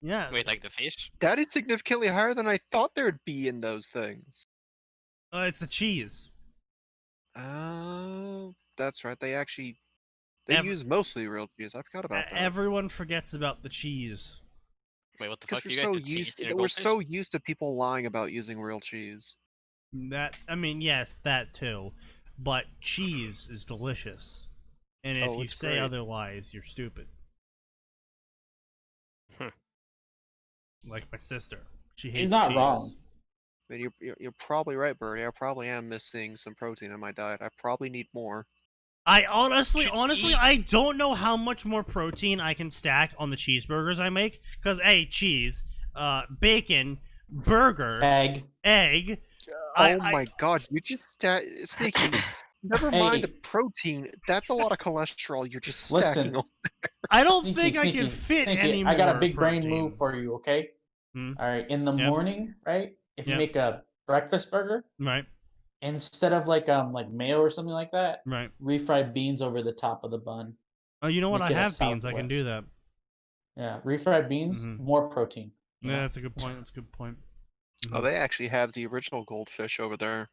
Yeah. Wait, like the fish? That is significantly higher than I thought there'd be in those things. It's the cheese. Oh, that's right. They actually use mostly real cheese. I forgot about that. Everyone forgets about the cheese. Wait, what the Because fuck? You guys put cheese in your goldfish? used to people lying about using real cheese. Yes, that too. But cheese is delicious. And if Oh, you it's say great. otherwise, you're stupid. Hmm. Like my sister. She hates He's not cheese. wrong. I mean, you're probably right, Bertie. I probably am missing some protein in my diet. I probably need more. I honestly, Should eat- I don't know how much more protein I can stack on the cheeseburgers I make. Because, cheese, bacon, burger, Egg. egg. Oh my god, you just Sneaky. Never mind the Hey. protein. That's a lot of cholesterol. You're just Listen. stacking on. I don't Sneaky, think I can sneaky, fit sneaky. any more I got a big brain protein. move for you, okay? Hmm. All right. In the Yep. morning, right? If you Yep. make a breakfast burger, Right, instead of like mayo or something like that, right. refried beans over the top of the bun. Oh, you know what? I Make it a have beans. I can do Southwest. that. Yeah, refried beans, Mhm. more protein. you Yeah, know? that's a good point. That's a good point. Oh, they actually have the original goldfish over there.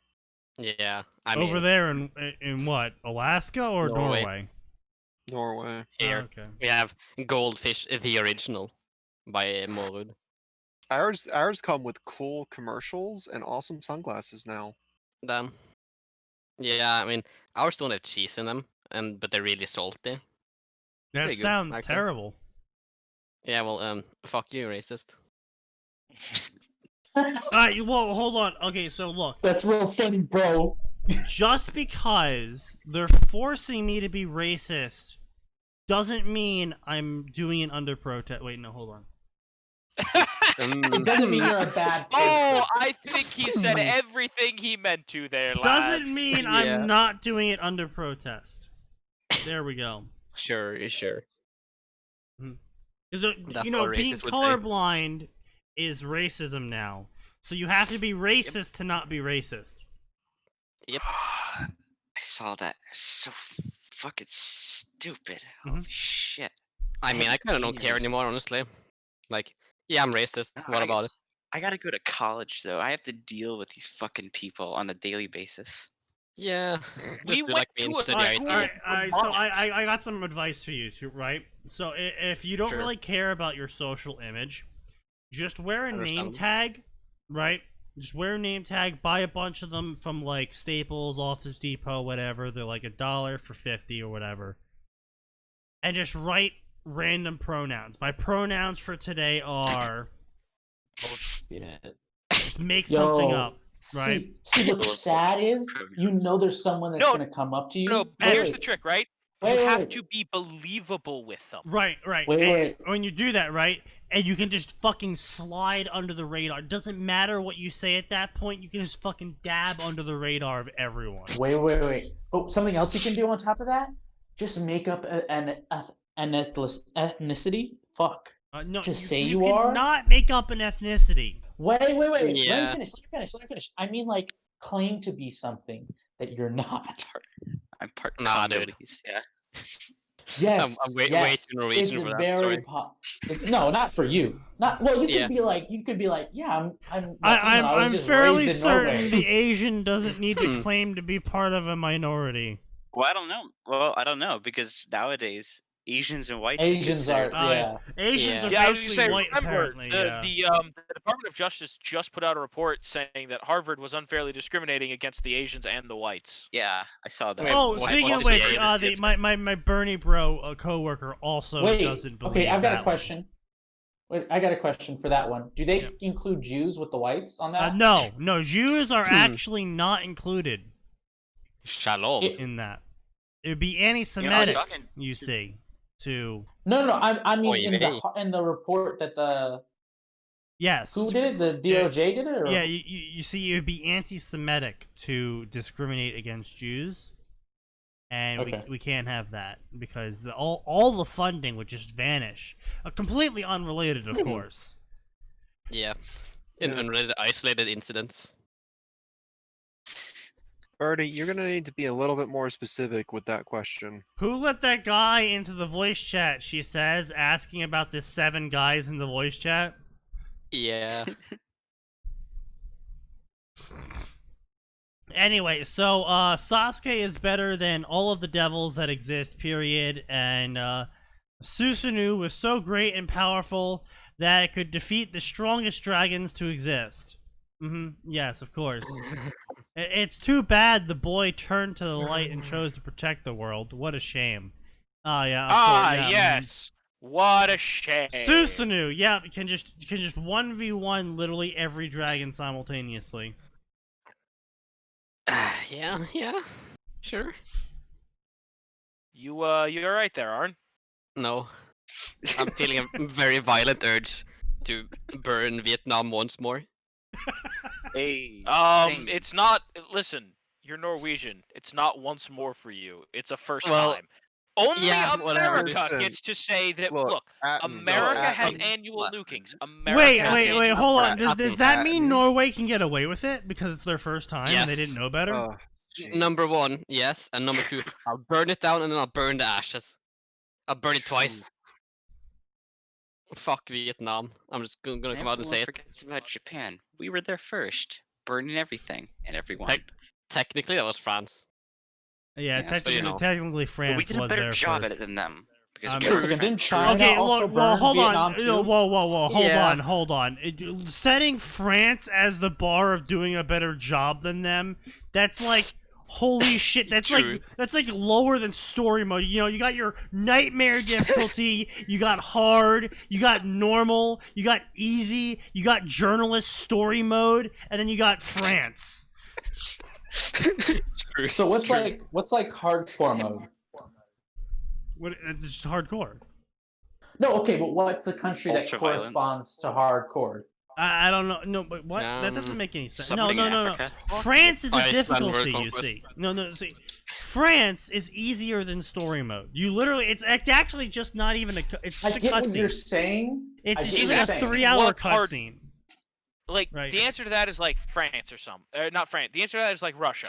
Yeah, I mean, Over there in what? Alaska or Norway. Norway? Norway. here Oh, okay. we have Goldfish, the original, by Morud. Ours come with cool commercials and awesome sunglasses now. Then, yeah, I mean, ours don't have cheese in them, but they're really salty. That Pretty good, sounds actually. terrible. Yeah, well, fuck you, racist. Alright, well, hold on. Okay, so look. That's real funny, bro. Just because they're forcing me to be racist doesn't mean I'm doing it under protest. Wait, no, hold on. It doesn't mean you're a bad person. Oh, I think he said everything he meant to there, lads. Doesn't mean Yeah. I'm not doing it under protest. There we go. Sure. Because That's you know, what being racists would say. colorblind is racism now. So you have to be racist to not be racist. Yep. I saw that. It's so fucking stupid. Holy shit. I mean, I kind of don't any care reason. anymore, honestly. Like, yeah, I'm racist. What about it? I gotta go to college though. I have to deal with these fucking people on a daily basis. Yeah. We just do went like me to and a study school- IT. Alright, so I got some advice for you too, right? So if you don't Sure. really care about your social image, just wear a name Understandable. tag, right? Just wear a name tag, buy a bunch of them from like Staples, Office Depot, whatever. They're like $1 for 50 or whatever. And just write random pronouns. My pronouns for today are Yeah. just make something up. right? See what's sad is you know there's someone that's No, gonna come up to you. No, but here's the trick, right? You have to be believable with them. Right. Wait. When you do that, right, and you can just fucking slide under the radar. It doesn't matter what you say at that point. You can just fucking dab under the radar of everyone. Wait. Oh, something else you can do on top of that? Just make up an ethnicity. No, Just say you can are? not make up an ethnicity. Wait. Yeah. Let me finish. I mean, like, claim to be something that you're not. I'm part Nah, dude. Congolese, yeah. Yes. I'm way yes. too Norwegian It's for that. very Sorry. No, not for you. Not well. You Yeah. could be like, yeah. I'm was just fairly raised in certain Norway. the Asian doesn't need to claim to be part of a minority. Well, I don't know. Well, I don't know because nowadays Asians and whites Asians are Asians are Yeah, I was gonna basically say, white, remember, apparently. Yeah. the Department of Justice just put out a report saying that Harvard was unfairly discriminating against the Asians and the whites. Yeah, I saw that. Wait, Oh, what- speaking what's of the which, Asian? my Bernie bro coworker also doesn't believe okay, I've got that a question. Wait, I got a question for that one. Do they Yeah. include Jews with the whites on that? No, Jews are actually not included Shalom. in that. It would be anti-Semitic, fucking- you see, to... No. I mean Oy in the report that the Yes. who did it? The DOJ did it? Or? Yeah, you see, it would be anti-Semitic to discriminate against Jews, and Okay. we can't have that because all the funding would just vanish. Completely unrelated, of course. Yeah. In unrelated, isolated incidents. Birdie, you're gonna need to be a little bit more specific with that question. Who let that guy into the voice chat? She says, asking about the 7 guys in the voice chat. Yeah. Anyway, so Sasuke is better than all of the devils that exist, period, and Susanoo was so great and powerful that it could defeat the strongest dragons to exist. Yes, of course. It's too bad the boy turned to the light and chose to protect the world. What a shame. Oh yeah. Of course, yeah, Yes. What a shame. Susanoo, yeah, can just 1v1 literally every dragon simultaneously. Yeah. Sure. You you're right there, Arn. No. I'm feeling a very violent urge to burn Vietnam once more. Hey. same. It's not. Listen, you're Norwegian. It's not once more for you. It's a first Well, time. Only yeah, whatever. America Listen, gets to say that. look, Look, Atin, America Atin, has Atin, annual what? nukings. America Wait, has annual hold on. Atin, Does that mean Atin. Norway can get away with it because it's their first time and they Yes. didn't know better? Oh, jeez. Number 1, yes, and number 2, I'll burn it down and then I'll burn the ashes. I'll burn it twice. Fuck Vietnam. I'm just gonna come out and say it. Forgets about Japan. We were there first, burning everything and everyone. Technically, that was France. Yeah, Yeah, so you know. technically But France we did a was better there job first. at it than them. Because Um, we Wait a were second, didn't French. China Okay, also well, burn hold Vietnam on. too? Whoa, Yeah. hold on. Setting France as the bar of doing a better job than them, that's like, holy shit, that's True. like lower than story mode. You know, you got your nightmare difficulty, you got hard, you got normal, you got easy, you got journalist story mode, and then you got France. True. So what's True. like hardcore mode? It's just hardcore. No, okay, but what's the country that Ultra-violence. corresponds to hardcore? I don't know. No, but what? That doesn't make any sense. No. something in No. Africa. France is a Iceland difficulty, World you Conquest. see. No, see. France is easier than story mode. You literally, it's actually just not even it's I just a get what you're cutscene. saying. I It's get just what you're like a saying. 3-hour What part- cutscene. Like Right. the answer to that is like France or not France. The answer to that is like Russia.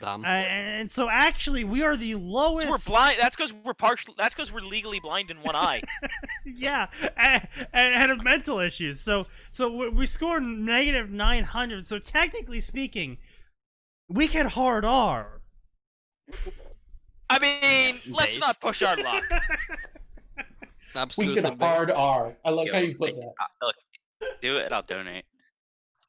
Damn. And so actually, we are the lowest. We're blind. That's because we're partial. That's because we're legally blind in one eye. Yeah, and have mental issues. So we scored negative 900. So technically speaking, we can hard R. I mean, let's Base. not push our luck. We Absolutely. can hard R. I like Yo, how you put like, that. Look, do it. I'll donate.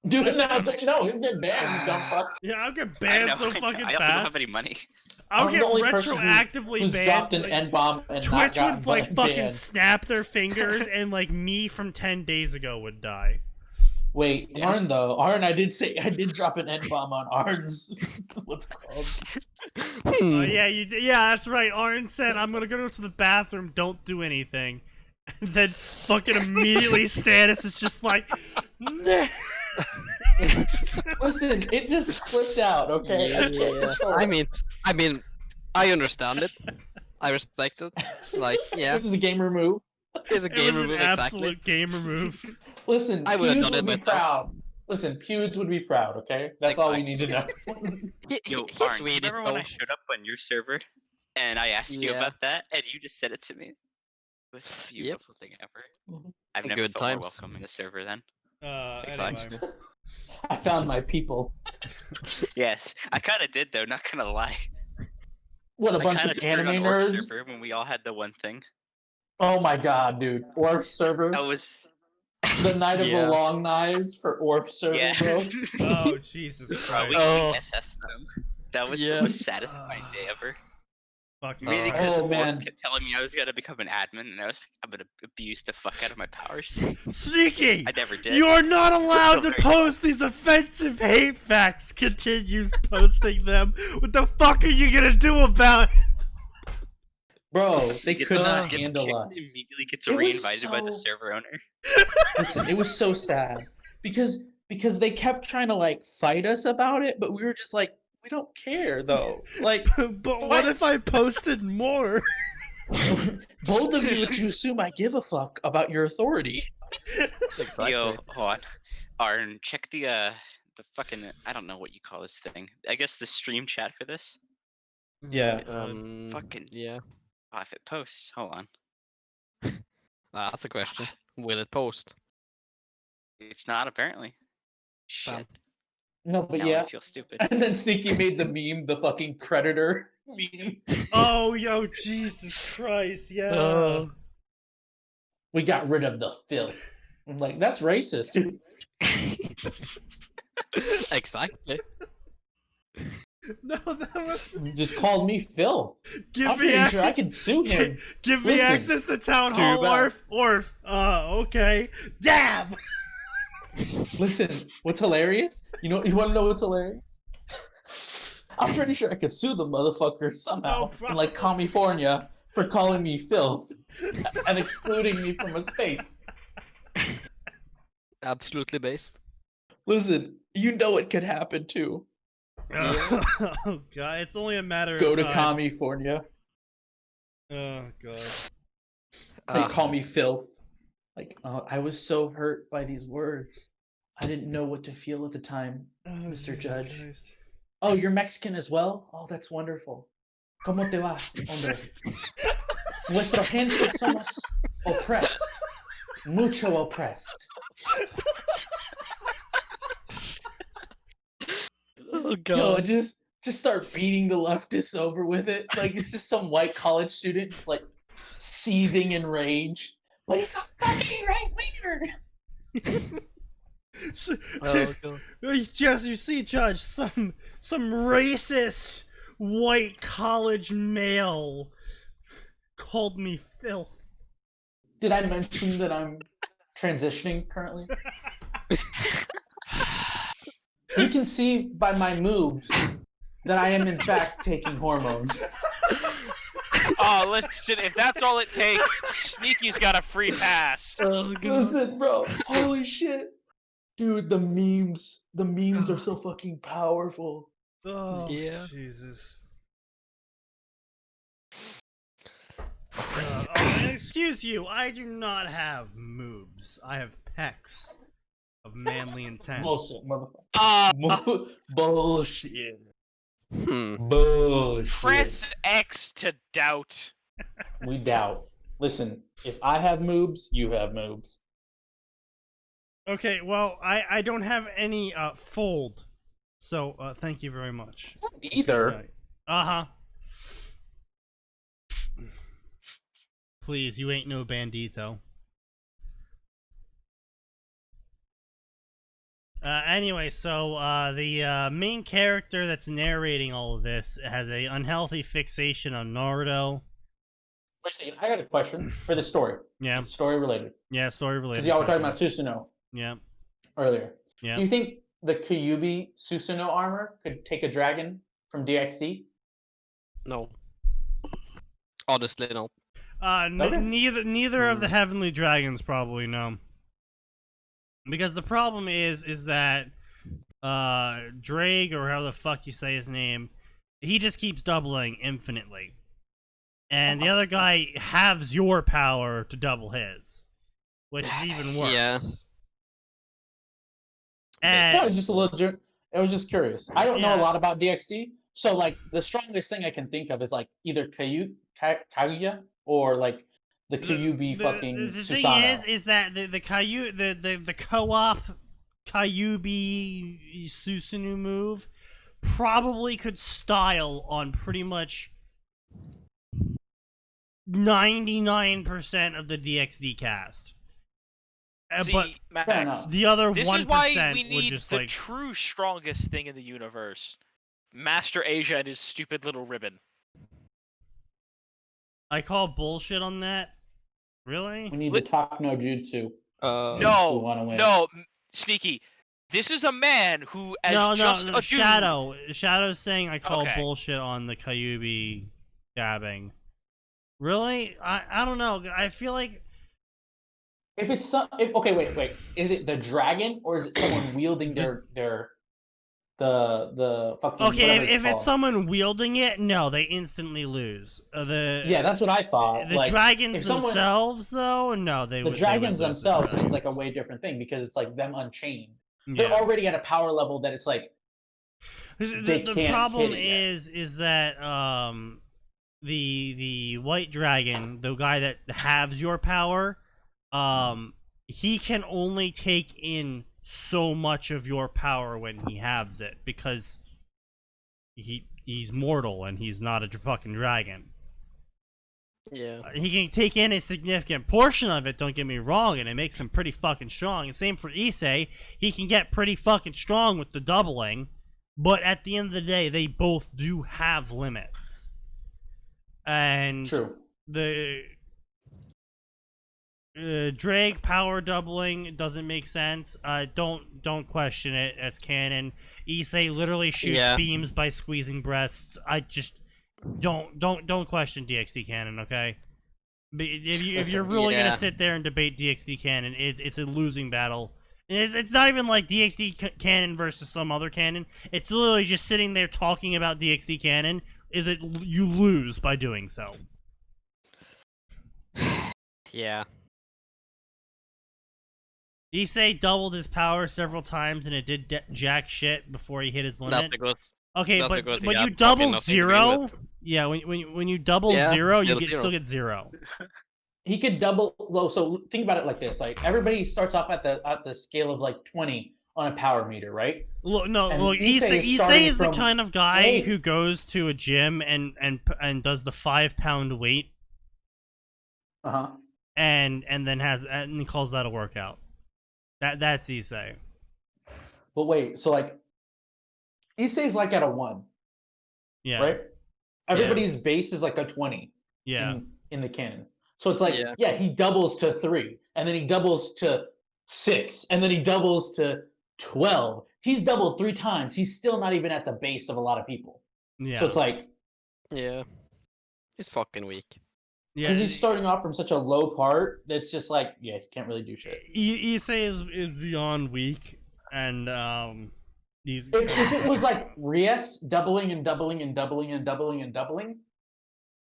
Dude, no, you get banned, you dumb fuck. Yeah, I'll get I banned know, so I know. fucking I also don't have fast. any money. I'll I'm get the only person retroactively who's banned. dropped an like, N-bomb and not Twitch gotten would like fucking banned. snap their fingers, and like me from 10 days ago would die. Wait, Yeah. Arn though. Arn, I did drop an N-bomb on Arn's. What's it called? Oh yeah, yeah, that's right. Arn said, "I'm gonna go to the bathroom. Don't do anything." And then fucking immediately, Stannis is just like, "Nah." Listen, it just slipped out. Okay. I can't control it. I mean, I understand it. I respect it. Like, yeah, This is a gamer move. it's a It game was remove an exactly. absolute gamer move. Listen, I would've Pewds done it would be myself. proud. Listen, Pewds would be proud. Okay, that's all we need to know. Yo, He's Arn, Swedish, remember when I though. showed up on your server and I asked you Yeah. about that and you just said it to me? It was the beautiful thing ever. Mhm. I've never Good felt more times. welcome in the server then. Exactly. Anyway. I found my people. Yes, I kind of did though. Not gonna lie. What, a I bunch kind of of turned anime on Orc nerds? server when we all had the one thing. Oh my god, dude. Orf server. That was The night of Yeah. the long knives for Orf server, yeah. bro. Oh Jesus Bro, we Christ! SS them. That was Yeah. the most satisfying day ever. Fuck Mainly you. because Oh, Orc man. kept telling me I was gonna become an admin, and I was like, I'm gonna abuse the fuck out of my powers. Sneaky! I never did. You are not allowed to Sorry. post these offensive hate facts. Continues posting them. What the fuck are you gonna do about it? Bro, they Gets- could not gets handle kicked, us. Immediately gets It was re-invited by the so- server owner. Listen, it was so sad because they kept trying to like fight us about it, but we were just like, we don't care though. Like, But what What? if I posted more? bold of you to assume I give a fuck about your authority. Exactly. Yo, hold on. Arn, check the fucking, I don't know what you call this thing. I guess the stream chat for this. Yeah. Fucking- Yeah. Oh, if it posts, hold on. That's a question. Will it post? It's not apparently. Shit. Damn. No, but Now yeah. I feel stupid. And then Sneaky made the meme, the fucking predator meme. Oh, yo, Jesus Christ, yeah. We got rid of the filth. I'm like, that's racist, dude. Exactly. No, that was. You just called me filth. Give I'm me, pretty sure I can sue him. give me Listen, access to town too hall, bad. Orf. Okay. Damn. Listen, what's hilarious? You want to know what's hilarious? I'm pretty sure I could sue the motherfucker somehow No in like California for calling me filth and excluding me from a space. Absolutely based. Listen, you know it could happen too. Oh god, it's only a matter Go of to time. California. Oh god. They Ah, call me filth. Like, I was so hurt by these words. I didn't know what to feel at the time. Oh, Mr. Jesus Judge. Christ. Oh, you're Mexican as well? Oh, that's wonderful. ¿Cómo te va, hombre? Nuestra gente somos oppressed. Mucho oppressed. oh Yo, just start beating the leftists over with it. Like, it's just some white college student just like seething in rage. But he's a fucking right-winger! So- Oh god. Yes, you see, Judge, some racist white college male called me filth. Did I mention that I'm transitioning currently? You can see by my moves that I am in fact taking hormones. Oh, listen, if that's all it takes, Sneaky's got a free pass. Oh god. Listen, bro, holy shit. Dude, the memes are so fucking powerful. Oh, Yeah. Jesus. Excuse you, I do not have moobs. I have pecs of manly intent. Bullshit, motherfucker. Ah, Bullshit. Bullshit. Press X to doubt. We doubt. Listen, if I have moobs, you have moobs. Okay, well, I don't have any fold, so thank you very much. Either. Uh-huh. Please, you ain't no bandito. Anyway, so the main character that's narrating all of this has a unhealthy fixation on Naruto. Wait a second, I got a question for the story. Yeah, It's story related. yeah, story related. Because y'all were talking question. about Susanoo Yeah, earlier. yeah. Do you think the Kyuubi Susanoo armor could take a dragon from DxD? No. Honestly, no. Okay. Neither of the heavenly dragons probably no. Because the problem is that Drake, or how the fuck you say his name, he just keeps doubling infinitely. And the other guy halves your power to double his, which is even worse. Yeah. And No, just a little. I was just curious. I don't know Yeah. a lot about DxD, so like the strongest thing I can think of is like either Kaguya or like the Kyuubi fucking the thing Susanoo. is that the co-op Kyuubi Susanoo move probably could style on pretty much 99% of the DxD cast. See, But Max, Fair enough. the other this 1% is why we would need just the like true strongest thing in the universe. Master Asia and his stupid little ribbon. I call bullshit on that. We Really? need the talk no jutsu. We No, wanna win. no, Sneaky. This is a man who, as No, just no, a dude, Shadow. Shadow's saying I call Okay. bullshit on the Kyuubi dabbing. Really? I don't know. I feel like If it's okay, wait. Is it the dragon or is it someone wielding the fucking okay. whatever If it's called? someone wielding it, no, they instantly lose. Yeah, that's what I thought. The like, dragons if someone- themselves, though, no, they the would. dragons they would lose themselves the seems like a dragons. way different thing because it's like them unchained. Yeah. They're already at a power level that it's like 'Cause they the can't problem hit it yet. is that the white dragon, the guy that halves your power, he can only take in so much of your power when he halves it because he's mortal and he's not a fucking dragon. Yeah. He can take in a significant portion of it, don't get me wrong, and it makes him pretty fucking strong. And same for Issei, he can get pretty fucking strong with the doubling, but at the end of the day, they both do have limits. And true. the Drake power doubling doesn't make sense. Don't question it. That's canon. Issei literally shoots Yeah. beams by squeezing breasts. I just don't question DxD canon. Okay, but if you're really Yeah. gonna sit there and debate DxD canon, it's a losing battle. And it's not even like DxD canon versus some other canon. It's literally just sitting there talking about DxD canon. You lose by doing so. Yeah. Issei doubled his power several times and it did jack shit before he hit his That's limit. because Okay, that's but because he when had you fucking double nothing to begin zero, with. yeah, when you double Yeah, zero, you still zero. still get zero. He could double. So think about it like this: like everybody starts off at the scale of like 20 on a power meter, right? Look, no, And look, Issei is Issei starting is the from- kind of guy Wait. who goes to a gym and does the 5-pound weight Uh huh. and then he calls that a workout. That's Issei. But wait, so like Issei's like at a 1, Yeah, right? Everybody's base is like a 20 yeah. in the canon. So it's like, Yeah. yeah, he doubles to 3, and then he doubles to 6, and then he doubles to 12. He's doubled 3 times. He's still not even at the base of a lot of people. Yeah. So it's like, Yeah. He's fucking weak. yeah. because he's starting off from such a low part, that's just like, yeah, he can't really do shit. Issei is beyond weak, and he's. If it was like Rias doubling and doubling and doubling and doubling and doubling,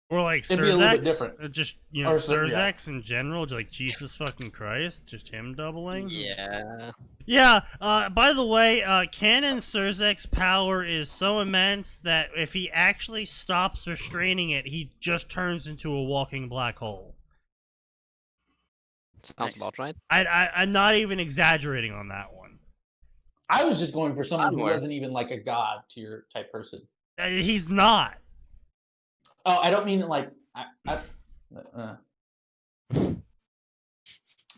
Or like It'd be a little bit Surzex, different. just you know Or Surzex in general, just like Jesus fucking Christ, just him doubling. Yeah. Yeah. By the way, Canon Surzek's power is so immense that if he actually stops restraining it, he just turns into a walking black hole. Sounds Nice. about right. I'm not even exaggerating on that one. I was just going for someone who Onward. wasn't even like a god tier type person. He's not. Oh, I don't mean like.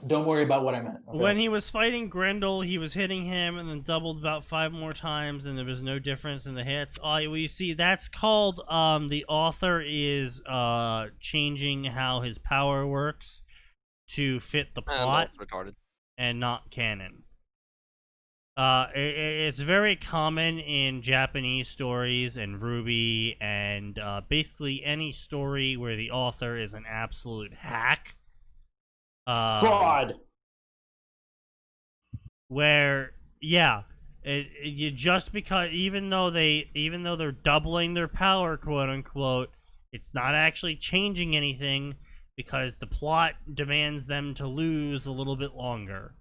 Don't worry about what I meant. Okay? When he was fighting Grendel, he was hitting him and then doubled about 5 more times, and there was no difference in the hits. You see, that's called the author is changing how his power works to fit the plot And retarded. and not canon. It's very common in Japanese stories and Ruby and basically any story where the author is an absolute hack. Fraud. Where you just because even though they're doubling their power, quote unquote, it's not actually changing anything because the plot demands them to lose a little bit longer.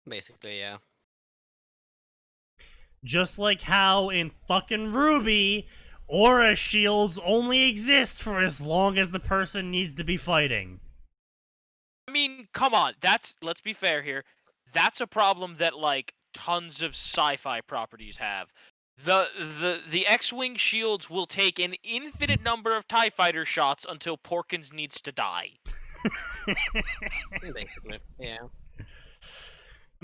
Basically, yeah. Just like how in fucking Ruby, aura shields only exist for as long as the person needs to be fighting. I mean, come on. Let's be fair here. That's a problem that like tons of sci-fi properties have. The X-wing shields will take an infinite number of TIE fighter shots until Porkins needs to die. Basically, yeah. I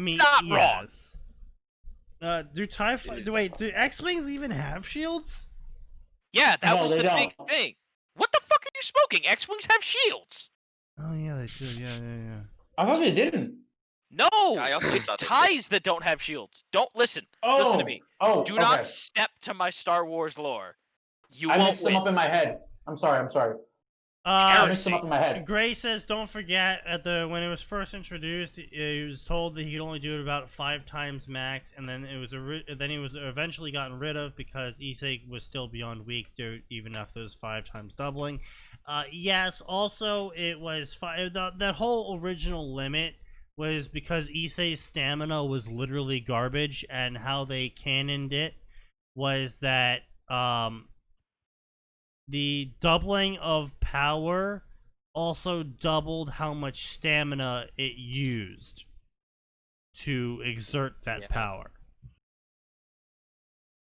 mean, Not wrong. yes. Do X-wings even have shields? Yeah, that No, was they the big don't. thing. What the fuck are you smoking? X-wings have shields. Oh yeah, they do. Yeah. I thought they didn't. No, I also it's thought they did. ties that don't have shields. Don't listen. Oh, Listen to me. Oh, Do okay. not step to my Star Wars lore. You I won't mixed them win. up in my head. I'm sorry. Uh, I mixed them up in my head. Gray says, "Don't forget when it was first introduced, he was told that he could only do it about 5 times max, and then then he was eventually gotten rid of because Issei was still beyond weak, even after those 5 times doubling. Yes, also it was that whole original limit was because Issei's stamina was literally garbage, and how they canoned it was that the doubling of power also doubled how much stamina it used to exert that Yeah. power.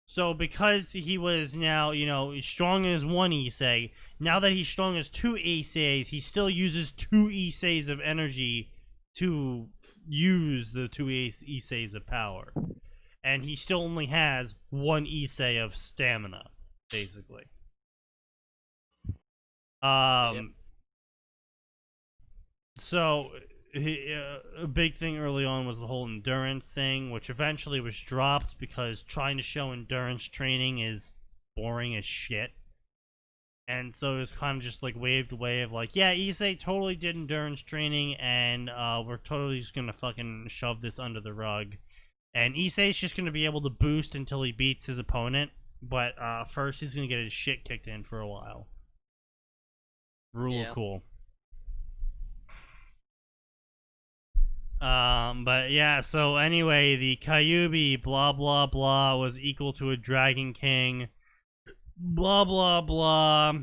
So because he was now, strong as 1 Issei, now that he's strong as 2 Isseis, he still uses 2 Isseis of energy to use the 2 Isseis of power. And he still only has 1 Issei of stamina, basically. So a big thing early on was the whole endurance thing, which eventually was dropped because trying to show endurance training is boring as shit. And so it was kind of just like waved away of like, yeah, Issei totally did endurance training, and we're totally just gonna fucking shove this under the rug. And Issei's just gonna be able to boost until he beats his opponent, but first he's gonna get his shit kicked in for a while. Rule of cool. But yeah, so anyway, the Kyuubi blah blah blah was equal to a Dragon King. Blah blah blah.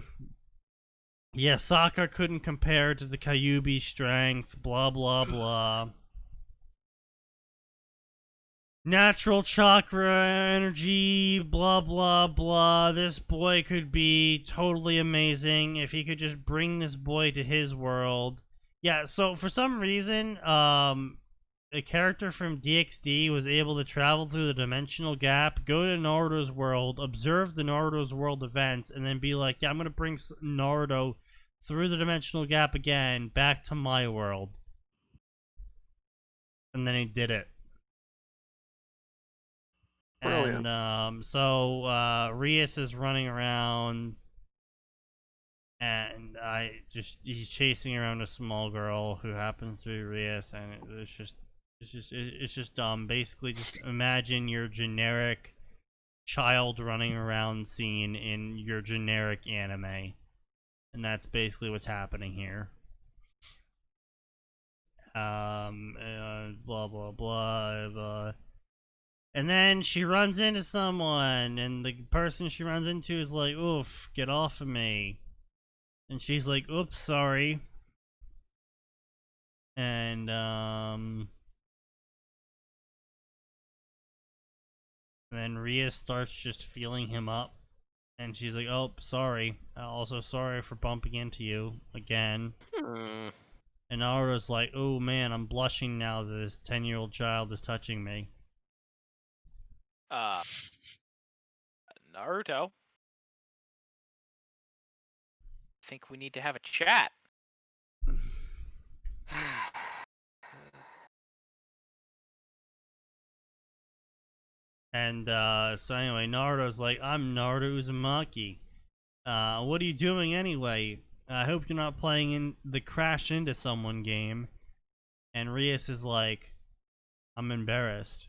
Yeah, Sokka couldn't compare to the Kyuubi strength. Blah blah blah. Natural chakra energy, blah blah blah. This boy could be totally amazing if he could just bring this boy to his world. Yeah, so for some reason, a character from DxD was able to travel through the dimensional gap, go to Naruto's world, observe the Naruto's world events, and then be like, yeah, I'm gonna bring Naruto through the dimensional gap again, back to my world. And then he did it. Brilliant. And so Rias is running around, and he's chasing around a small girl who happens to be Rias, and it's just dumb. Basically, just imagine your generic child running around scene in your generic anime. And that's basically what's happening here. Blah blah blah. And then she runs into someone, and the person she runs into is like, "Oof, get off of me." And she's like, "Oops, sorry." And then Ria starts just feeling him up, and she's like, "Oh, sorry. Also sorry for bumping into you again." And Naruto's like, "Oh man, I'm blushing now that this 10-year-old child is touching me." Naruto. Think we need to have a chat. And so anyway, Naruto's like, "I'm Naruto Uzumaki. What are you doing anyway? I hope you're not playing in the crash into someone game." And Rias is like, "I'm embarrassed."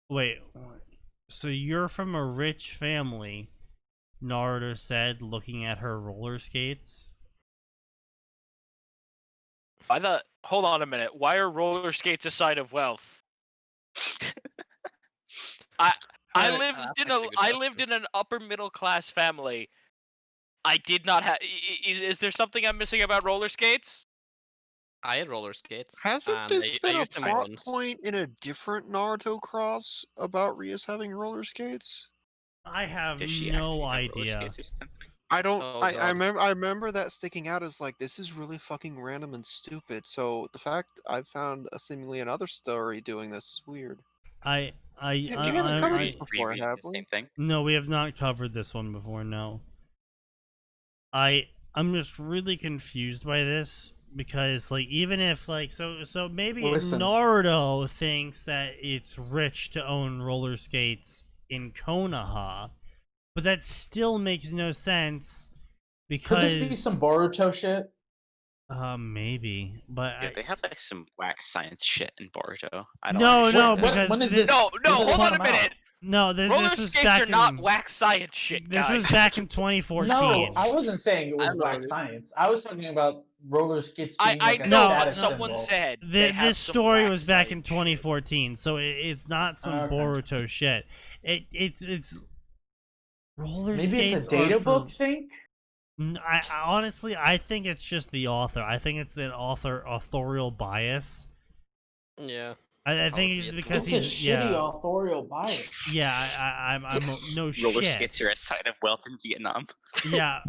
Wait, so you're from a rich family, Naruto said, looking at her roller skates. Hold on a minute. Why are roller skates a sign of wealth? I lived in an upper middle class family. I did not have. Is there something I'm missing about roller skates? I had roller skates. Hasn't and this I been a used them plot once. point in a different Naruto cross about Rias having roller skates? I have Does she no actually have roller idea. skates or something? I don't. Oh, I God. remember. I remember that sticking out as like this is really fucking random and stupid. So the fact I found seemingly another story doing this is weird. I Yeah, we haven't covered this Rereading before, have the we? same thing. No, we have not covered this one before. No. I'm just really confused by this because like even if like so maybe Listen. Naruto thinks that it's rich to own roller skates in Konoha, but that still makes no sense Could because this be some Boruto shit? maybe, but Yeah, they have like some whack science shit in Boruto. I don't No, understand no, that. because when is this- this? No, when no. did they Hold on a come out? minute. no, Roller this was skates back are not in, whack science shit, this guys. was back in 2014. No, I wasn't saying it was don't know, whack dude. science. I was talking about roller skates being I like a know No, what status someone symbol. said. They have This some story whack was back in science shit. 2014, so it's not some Okay. Boruto shit. It's roller Maybe skates it's a data are for, book thing. I honestly I think it's just the author. I think it's the authorial bias. Yeah. I think be it's it. because It's a he's shitty authorial bias. I'm no Roller shit. skates are a sign of wealth in Vietnam. Yeah,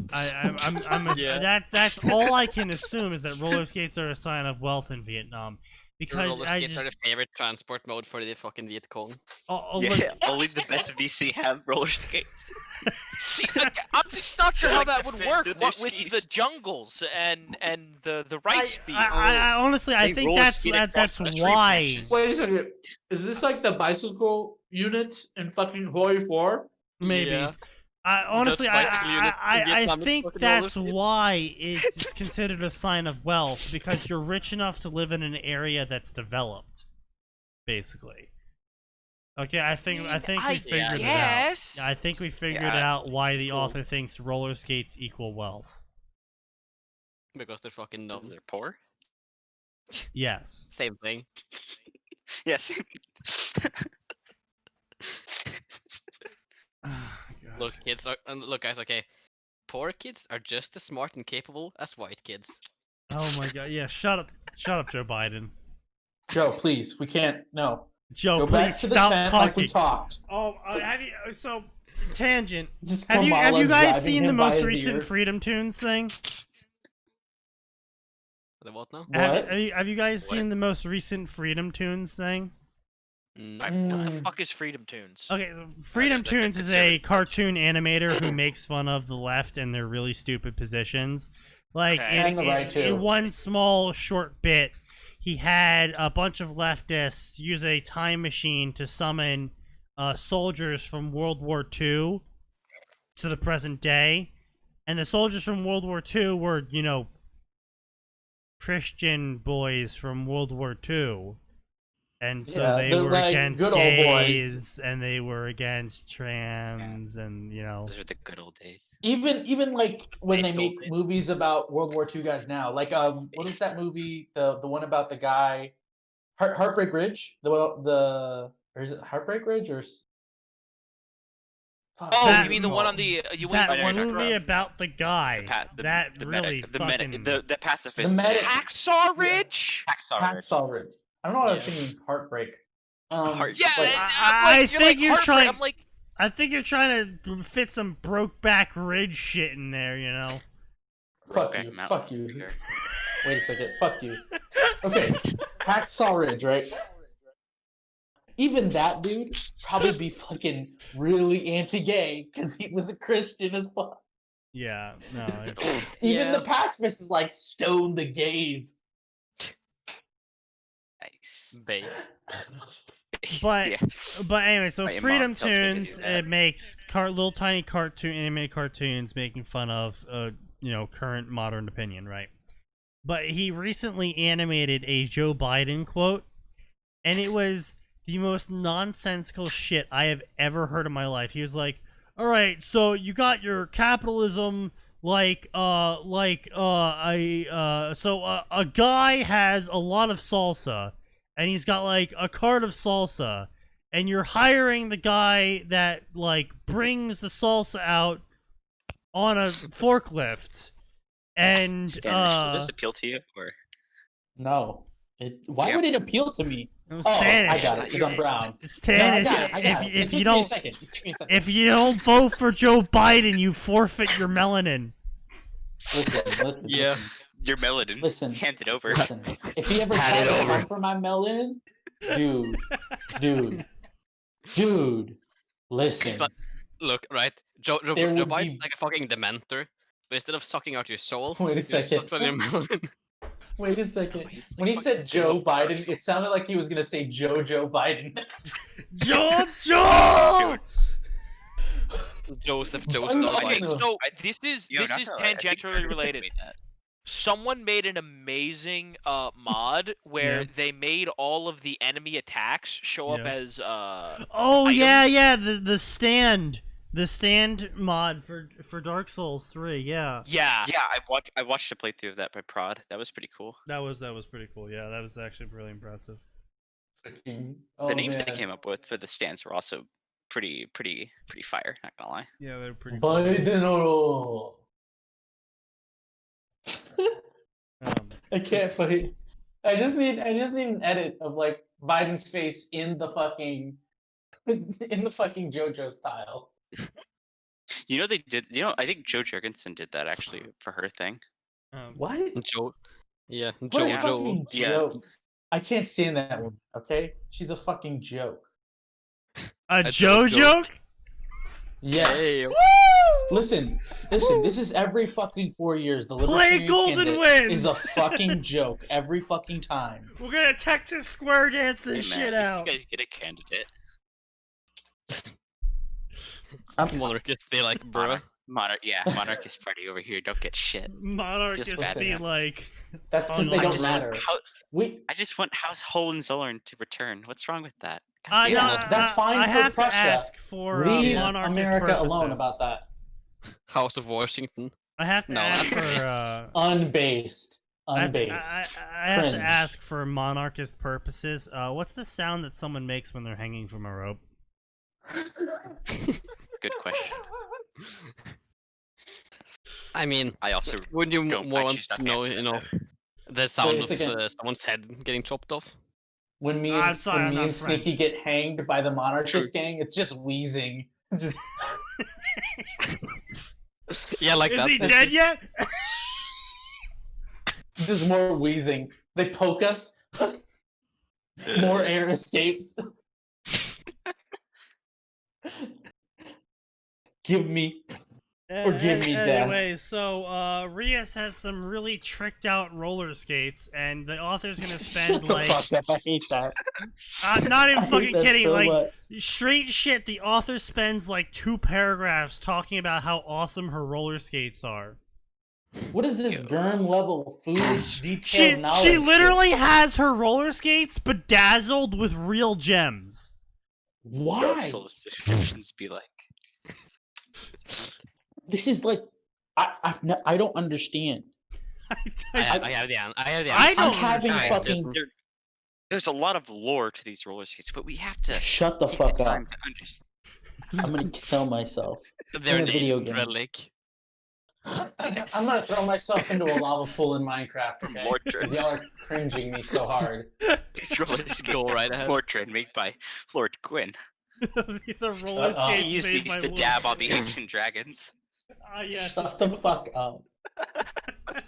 Yeah. that's all I can assume is that roller skates are a sign of wealth in Vietnam, because roller I skates just are the favorite transport mode for the fucking Viet Cong. Yeah, look, only the best VC have roller skates. See, I'm just not sure how Like that the would fins work. with their What with the skis. jungles and the rice fields. I honestly I They think roller that's skate across that's the tree why. branches. Wait a second. Is this like the bicycle units in fucking Hoi 4? Maybe. Yeah. Honestly, Dutch bicycle unit in I Vietnam is think fucking roller that's skates. why it's considered a sign of wealth, because you're rich enough to live in an area that's developed, basically. Okay, I think we figured it out. guess. I think we figured Yeah, out why the cool. author thinks roller skates equal wealth. Because they're fucking dumb. Because they're poor. Yes. Same thing. Yes. Look, look, guys. Okay, poor kids are just as smart and capable as white kids. Oh my god. Yeah. Shut up, Joe Biden. Joe, please. We can't. No. Joe, Go back please to the stop tent like we talking. talked. Oh, have you? So, tangent. Just Have you Kamala guys driving seen the him by most his recent ear. Freedom Tunes thing? The what now? What? Have you guys What? seen the most recent Freedom Tunes thing? No. What the Mm. fuck is Freedom Tunes? Okay, Freedom they're Tunes is a conservative. cartoon animator who makes fun of the left and their really stupid positions. Like, Okay. And the right, too. in one small short bit, he had a bunch of leftists use a time machine to summon soldiers from World War II to the present day. And the soldiers from World War II were, Christian boys from World War II. And so Yeah, they they're were like against good old boys. gays, and they were against trans, and Those were the good old days. Even like when they They still make did. movies about World War II guys now, like what is that movie? The one about the guy, Heartbreak Ridge. Or is it Heartbreak Ridge or? Fuck, Oh, That- you mean the one on the you went that I know the you're talking movie about. about the guy that the really medic, fucking the pacifist. The medic- Hacksaw Ridge? Hacksaw Ridge. Hacksaw Ridge. I don't know what I was Yeah. thinking. Heartbreak. Heart- Yeah, like, and I I'm like, think like, you're Heartbreak. trying- I'm like, I think you're trying to fit some Brokeback Ridge shit in there, you know. fuck Brokeback you. Mountain Fuck you. over here. Wait a second. Fuck you. Okay, Hacksaw Ridge, right? Even that dude probably be fucking really anti-gay because he was a Christian as fuck. Yeah, no. Even Yeah. the pacifist is like stone the gays. Nice. Base. But yeah. but anyway, so My mom Freedom tells me to do Tunes that. it makes little tiny animated cartoons making fun of current modern opinion, right? But he recently animated a Joe Biden quote, and it was the most nonsensical shit I have ever heard in my life. He was like, "All right, so you got your capitalism, a guy has a lot of salsa, and he's got like a cart of salsa, and you're hiring the guy that like brings the salsa out on a forklift, and Standish, does this appeal to you? Or No. Why Yeah. would it appeal to me? no, Oh, I Spanish. got it, because I'm brown. Spanish. No, I got it. If It you took me a don't second. It took me a second. if you don't vote for Joe Biden, you forfeit your melanin. Listen, Yeah. your melanin. Listen. Hand it over. Listen. If he ever Hand tried it to over. come for my melanin, dude, listen. It's like- Look, right? Joe There would Biden's be- like a fucking dementor, but instead of sucking out your soul, Wait a he second. sucks on your melon. Wait a second. He's When he like said fucking Joe Joe Biden, Parson. it sounded like he was gonna say Joe Biden. Joe. Joseph I Joe don't Snow know. okay, Biden. so I- this is Yo, this not is gonna lie, I think tangentially Ferguson related. made that. Someone made an amazing mod where Yeah. they made all of the enemy attacks show up Yeah. as Oh items. yeah, the stand mod for Dark Souls 3. Yeah, Yeah. Yeah, I watched a playthrough of that by Prod. That was pretty cool. that was pretty cool. Yeah, that was actually really impressive. Oh, The names man. they came up with for the stands were also pretty fire. Not gonna lie. Yeah, they're pretty cool. Biden. Um, I can't put it. I just need an edit of like Biden's face in the fucking JoJo style. You know they did. You know I think Joe Jurgensen did that actually for her thing. What? Joe. Yeah, What Joe a Yeah. fucking Yeah. joke. I can't stand that one, okay? She's a fucking joke. a Joe Joe joke. joke? Yes. Hey, Listen, this is every fucking 4 years. The Libertarian Golden candidate Wind! is a fucking joke every fucking time. We're gonna Texas square dance Hey, this man, shit if out. You guys get a candidate. monarchists be like, bruh. Monarchist party over here. Don't get shit. Monarchists bad be enough. like, That's because Oh, they no. don't just matter. I just want House Hohenzollern to return. What's wrong with that? no, Yeah, that's fine I for have Prussia. to ask for Leave monarchist America alone purposes. about that. House of Washington. I have to No. ask for Unbased. I have, to, Unbased. I have to Cringe. ask for monarchist purposes. What's the sound that someone makes when they're hanging from a rope? Good question. I mean, I also wouldn't you don't. more I want choose not to to know, answer you that, know, though. the sound Wait a of second. someone's head getting chopped off? When me I'm and, sorry, when I'm me not and French. Sneaky get hanged by the monarchist True. gang, it's just wheezing. It's just Yeah, like Is that. he dead yet? just more wheezing. They poke us. More air escapes. Give me. Or give me death. Anyway, so Rias has some really tricked out roller skates, and the author's gonna Shut spend the like fuck up. I hate that. I'm not even I hate fucking that kidding. so Like much. straight shit, the author spends like 2 paragraphs talking about how awesome her roller skates are. What is this Germ level food detailed She knowledge? literally has her roller skates bedazzled with real gems. Dark Why? Souls descriptions be like. This is like, I don't understand. I have the answer. I don't I'm having understand. fucking. There's a lot of lore to these roller skates, but we have to Shut the take fuck the up. time to understand. I'm gonna kill myself. They're in a an video ancient game. relic. I'm gonna throw myself into a lava pool in Minecraft, okay? Lord Because Dread. y'all are cringing me so hard. These roller skates Go right ahead. Lord Dread made by Lord Quinn. These are roller Shut up. skates He used made these by to Lord- dab on the ancient dragons. Ah, yes. Shut the fuck up.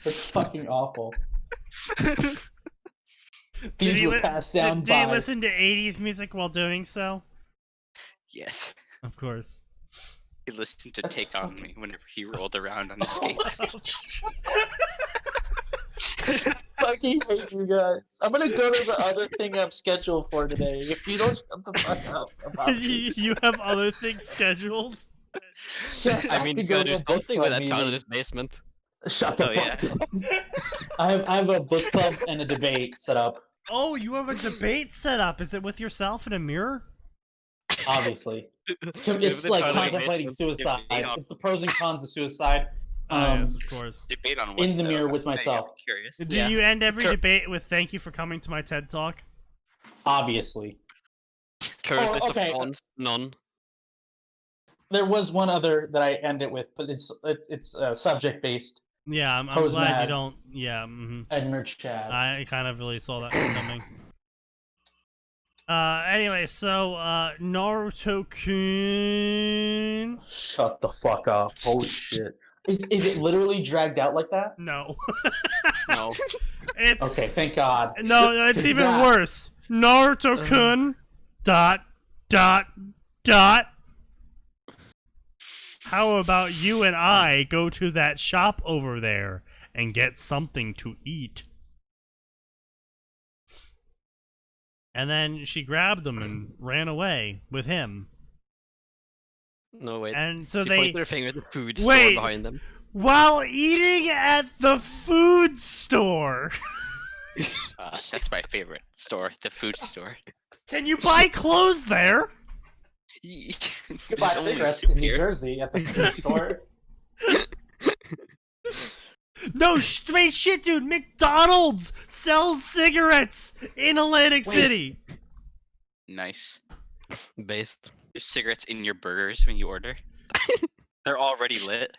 That's fucking awful. Did These he were li- passed down did he by. listen to 80s music while doing so? Yes. Of course. He listened to That's Take On fucking- Me whenever he rolled around on his skates. Fucking hate you guys. I'm gonna go to the other thing I'm scheduled for today. If you don't shut the fuck up about you, you have other things scheduled? Yes, I have mean, to you go gotta to do a book something club with that child in meeting. his basement. Shut the Oh, fuck yeah. up. I have a book club and a debate set up. Oh, you have a debate set up. Is it with yourself in a mirror? Obviously, it's With the like child in his contemplating basement. suicide. Debate on- It's the pros and cons of suicide. Ah, yes, of course. Debate on what In the mirror with hey, I'm myself. curious. Do Yeah. you end every Cur- debate with "Thank you for coming to my TED Talk"? Obviously, Current list okay. of cons, none. there was one other that I end it with, but it's subject based. Yeah, I'm Pose glad you mad. don't. Yeah, Edmer Chad. I kind of really saw that coming. Anyway, so Naruto-kun. Shut the fuck up! Holy shit! Is it literally dragged out like that? No, No. it's Okay, thank God. no, it's even That- worse. Naruto-kun. Dot. How about you and I go to that shop over there and get something to eat? And then she grabbed him and ran away with him. No, wait. And so she they, pointed her finger at the food store Wait. behind them. while eating at the food store. That's my favorite store, the food store. Can you buy clothes there? You There's can buy only cigarettes soup in New here. Jersey at the food store. No, straight shit, dude. McDonald's sells cigarettes in Atlantic Wait. City. Nice. Based. There's cigarettes in your burgers when you order. They're already lit.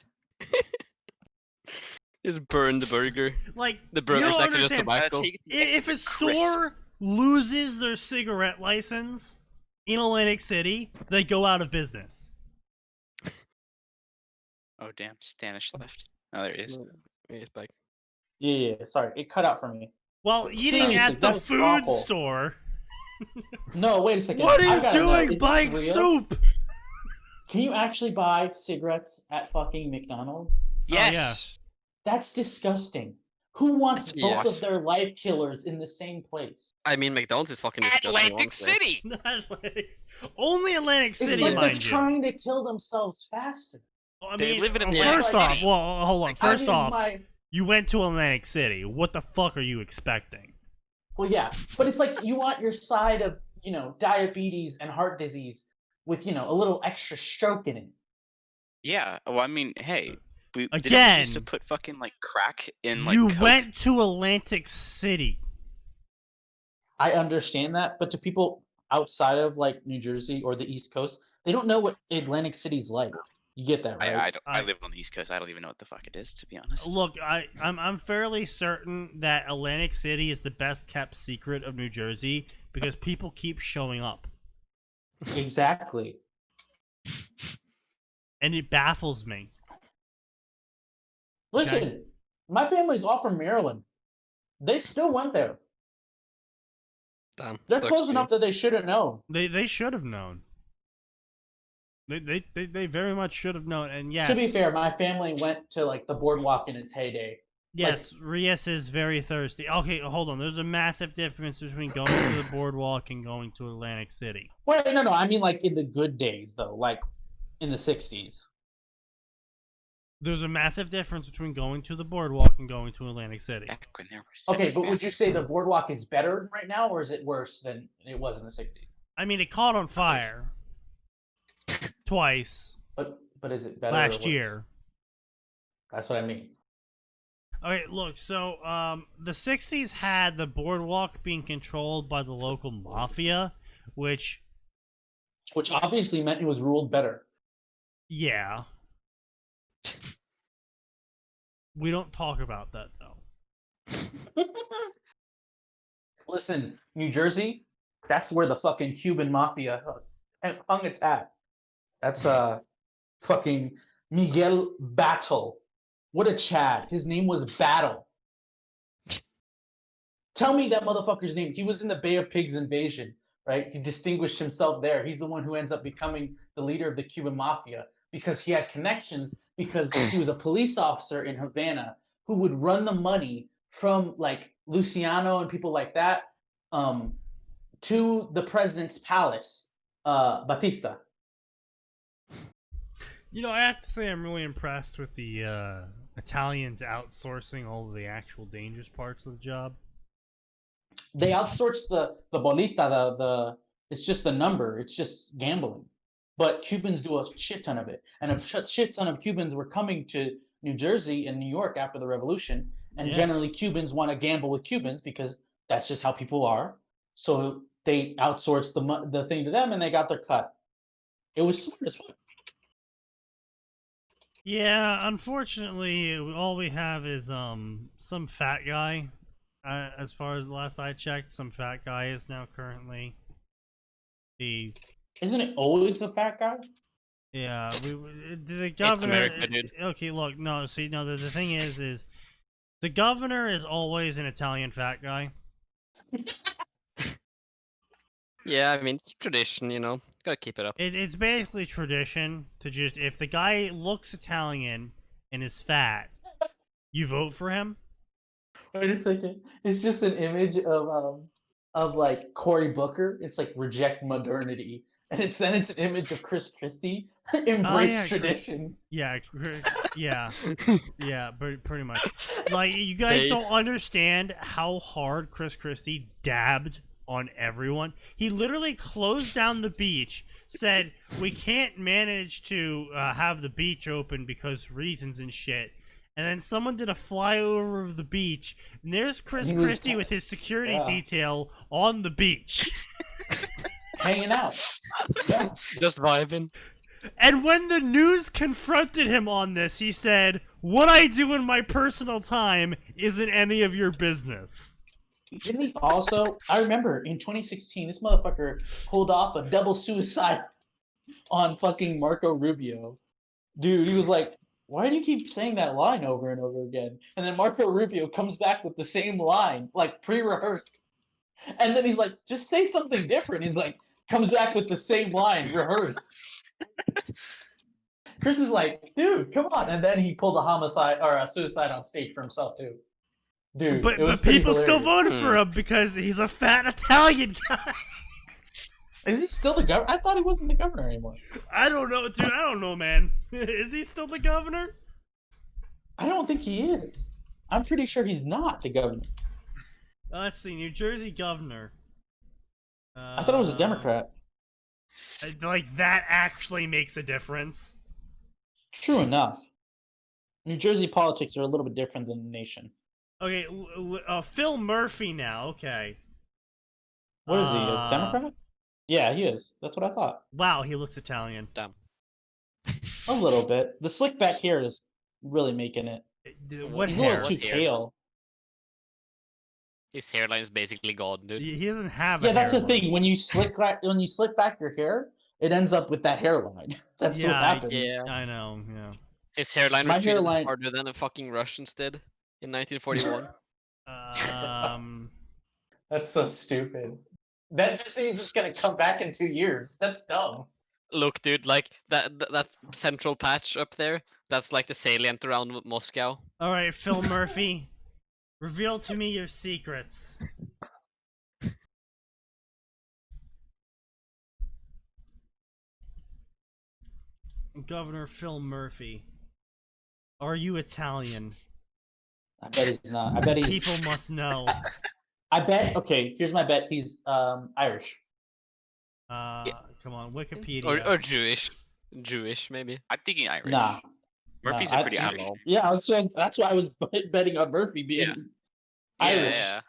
Just burn the burger. Like, The you burger's don't actually just understand. tobacco. If a store loses their cigarette license in Atlantic City, they go out of business. Oh damn, Stanish left. Oh, there he is. He's back. Yeah, sorry, it cut out for me. While eating Seriously, at the that was food awful. store. No, wait a second. What I are you gotta know, doing is this buying real? soup? Can you actually buy cigarettes at fucking McDonald's? yeah. Yes. That's disgusting. Who wants It's both yes. of their life killers in the same place? I mean, McDonald's is fucking disgusting. Atlantic honestly. City. Only Atlantic It's City, like they're mind you. trying to kill themselves faster. I They mean, live in Atlantic first off, City. well, hold on. I First mean, off, you went to Atlantic City. What the fuck are you expecting? well, yeah, but it's like you want your side of, diabetes and heart disease with, a little extra stroke in it. Yeah. Well, I mean, hey, we didn't we Again, used to put fucking like crack in like You Coke? went to Atlantic City. I understand that, but to people outside of like New Jersey or the East Coast, they don't know what Atlantic City's like. You get that, right? I don't. I I- live on the East Coast. I don't even know what the fuck it is, to be honest. Look, I'm fairly certain that Atlantic City is the best kept secret of New Jersey because people keep showing up, Exactly. and it baffles me. Listen, my family's all from Maryland. They still went there. Damn. They're sucks close for you. enough that they should have known. They should have known. They very much should have known. And yes, To be fair, my family went to like the boardwalk in its heyday. yes, Rias is very thirsty. Okay, hold on. There's a massive difference between going to the boardwalk and going to Atlantic City. Wait, no, I mean like in the good days though, like in the 60s. There's a massive difference between going to the boardwalk and going to Atlantic City. Back when there were Okay, separate but would you say the bathrooms. boardwalk is better right now, or is it worse than it was in the 60s? I mean, it caught on fire twice But is it better or last worse? year. That's what I mean. Okay, look, so the 60s had the boardwalk being controlled by the local mafia, which, obviously meant it was ruled better. yeah. We don't talk about that, though. Listen, New Jersey, that's where the fucking Cuban mafia hung its hat. That's fucking Miguel Battle. What a Chad. His name was Battle. Tell me that motherfucker's name. He was in the Bay of Pigs invasion, right? He distinguished himself there. He's the one who ends up becoming the leader of the Cuban mafia because he had connections, because he was a police officer in Havana who would run the money from like Luciano and people like that to the president's palace, Batista. You know, I have to say I'm really impressed with the Italians outsourcing all of the actual dangerous parts of the job. They outsourced the bolita, the it's just the number, it's just gambling. But Cubans do a shit ton of it. And a shit ton of Cubans were coming to New Jersey and New York after the revolution. And Yes. generally Cubans want to gamble with Cubans because that's just how people are. So they outsourced the thing to them and they got their cut. It was smart as fuck. Yeah, unfortunately, all we have is some fat guy. As far as the last I checked, some fat guy is now currently the. Isn't it always a fat guy? Yeah, the governor. America, dude. Okay, look, no, see, no, the thing is the governor is always an Italian fat guy. Yeah, I mean, it's tradition, you know. Gotta keep it up. It's basically tradition to just, if the guy looks Italian and is fat, you vote for him. Wait a second. It's just an image of like Cory Booker. It's like reject modernity. And it's an image of Chris Christie. Embrace yeah, tradition. Yeah, yeah, pretty much. Like, you guys don't Face. understand how hard Chris Christie dabbed on everyone. He literally closed down the beach, said, we can't manage to have the beach open because reasons and shit. And then someone did a flyover of the beach, and there's Chris He was Christie with his security yeah. detail on the beach. Hanging out. Yeah. Just vibing. And when the news confronted him on this, he said, what I do in my personal time isn't any of your business. Didn't he also? I remember in 2016, this motherfucker pulled off a double suicide on fucking Marco Rubio. Dude, he was like, why do you keep saying that line over and over again? And then Marco Rubio comes back with the same line, like pre-rehearsed. And then he's like, just say something different. He's like, comes back with the same line, rehearsed. Chris is like, dude, come on. And then he pulled a homicide or a suicide on stage for himself too. Dude, But it was pretty people still hilarious. voted for him because he's a fat Italian guy. Is he still the governor? I thought he wasn't the governor anymore. I don't know, dude. I don't know, man. Is he still the governor? I don't think he is. I'm pretty sure he's not the governor. Let's see. New Jersey governor. I thought it was a Democrat. Like, that actually makes a difference. True enough. New Jersey politics are a little bit different than the nation. Okay, Phil Murphy now. Okay. What is he, a Democrat? Yeah, he is. That's what I thought. Wow, he looks Italian. Damn. A little bit. The slick back hair is really making it. What He's a hair? little too hair? pale. His hairline is basically gone, dude. He doesn't have. Yeah, a that's the hairline. thing. When you slick back your hair, it ends up with that hairline. That's what Yeah, happens. Yeah. I know. Yeah. His hairline My was treated hairline- harder than the fucking Russians did in 1941. That's so stupid. That just means it's gonna come back in 2 years. That's dumb. Look, dude, like that central patch up there, that's like the salient around Moscow. All right, Phil Murphy, reveal to me your secrets. Governor Phil Murphy. Are you Italian? I bet he's not. I bet he's. People must know. I bet. Okay, here's my bet. He's Irish. Come on, Wikipedia. Or Jewish. Jewish, maybe. I'm thinking Irish. Nah. Murphy's nah, a pretty I- Irish. Yeah, that's why I was betting on Murphy being Yeah. Irish. Yeah.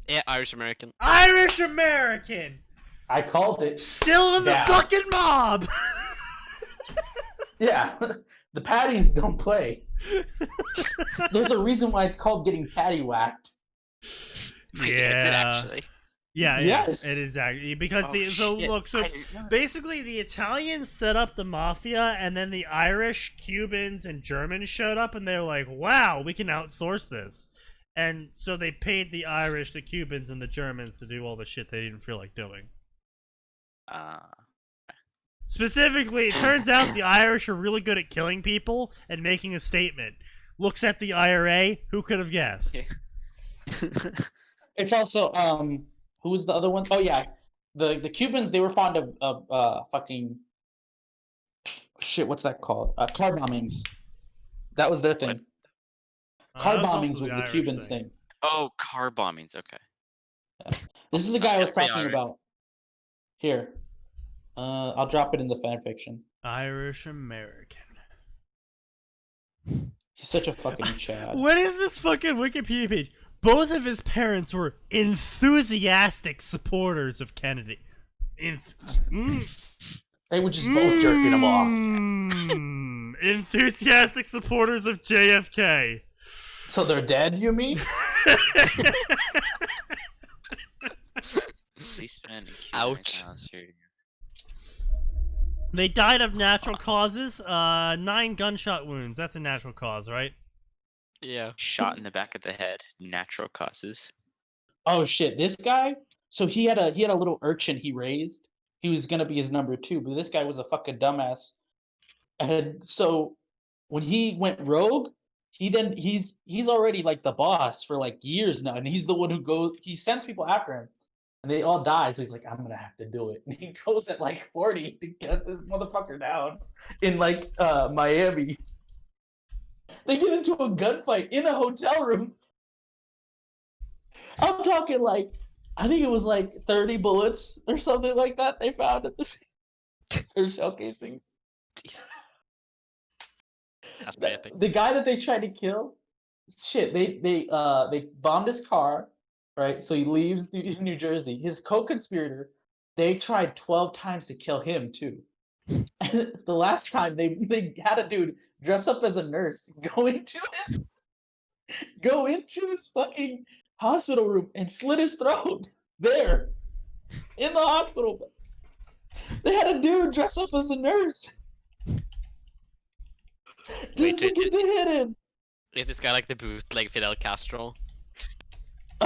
Yeah, Irish American. Irish American! I called it. Still in the Yeah. fucking mob! Yeah, the patties don't play. There's a reason why it's called getting patty whacked. Wait, is it actually? Yeah, Yes. it is actually because Oh, so shit. look, so I didn't know. basically the Italians set up the mafia, and then the Irish, Cubans, and Germans showed up, and they were like, "Wow, we can outsource this," and so they paid the Irish, the Cubans, and the Germans to do all the shit they didn't feel like doing. Specifically, it turns out the Irish are really good at killing people and making a statement. Looks at the IRA, who could have guessed? Yeah. It's also who was the other one? Oh yeah, the Cubans, they were fond of fucking shit. What's that called? Car bombings. That was their thing. Car That was bombings also was the Irish Cubans thing. Oh, car bombings. Okay. This is the guy I was Pretty talking Irish. about. Here, I'll drop it in the fan fiction. Irish American. He's such a fucking chad. What is this fucking Wikipedia page? Both of his parents were enthusiastic supporters of Kennedy. They were just both jerking him off. Enthusiastic supporters of JFK. So they're dead, you mean? Policeman and Cuban Ouch. house here. They died of natural causes. 9 gunshot wounds. That's a natural cause, right? Yeah. Shot in the back of the head. Natural causes. Oh shit, this guy. So he had a little urchin he raised. He was gonna be his number 2, but this guy was a fucking dumbass. And so when he went rogue, he's already like the boss for like years now, and he's the one he sends people after him, and they all die. So he's like, I'm gonna have to do it. And he goes at like 40 to get this motherfucker down in like Miami. They get into a gunfight in a hotel room. I'm talking like, I think it was like 30 bullets or something like that they found at this or shell casings. Jeez. That's pretty epic. The guy that they tried to kill, shit, they bombed his car, right? So he leaves New Jersey. His co-conspirator, they tried 12 times to kill him too. And the last time they had a dude dress up as a nurse, go into his fucking hospital room and slit his throat there in the hospital. They had a dude dress up as a nurse. Wait, Just to get the hit in. Is this guy like the bootleg Fidel Castro?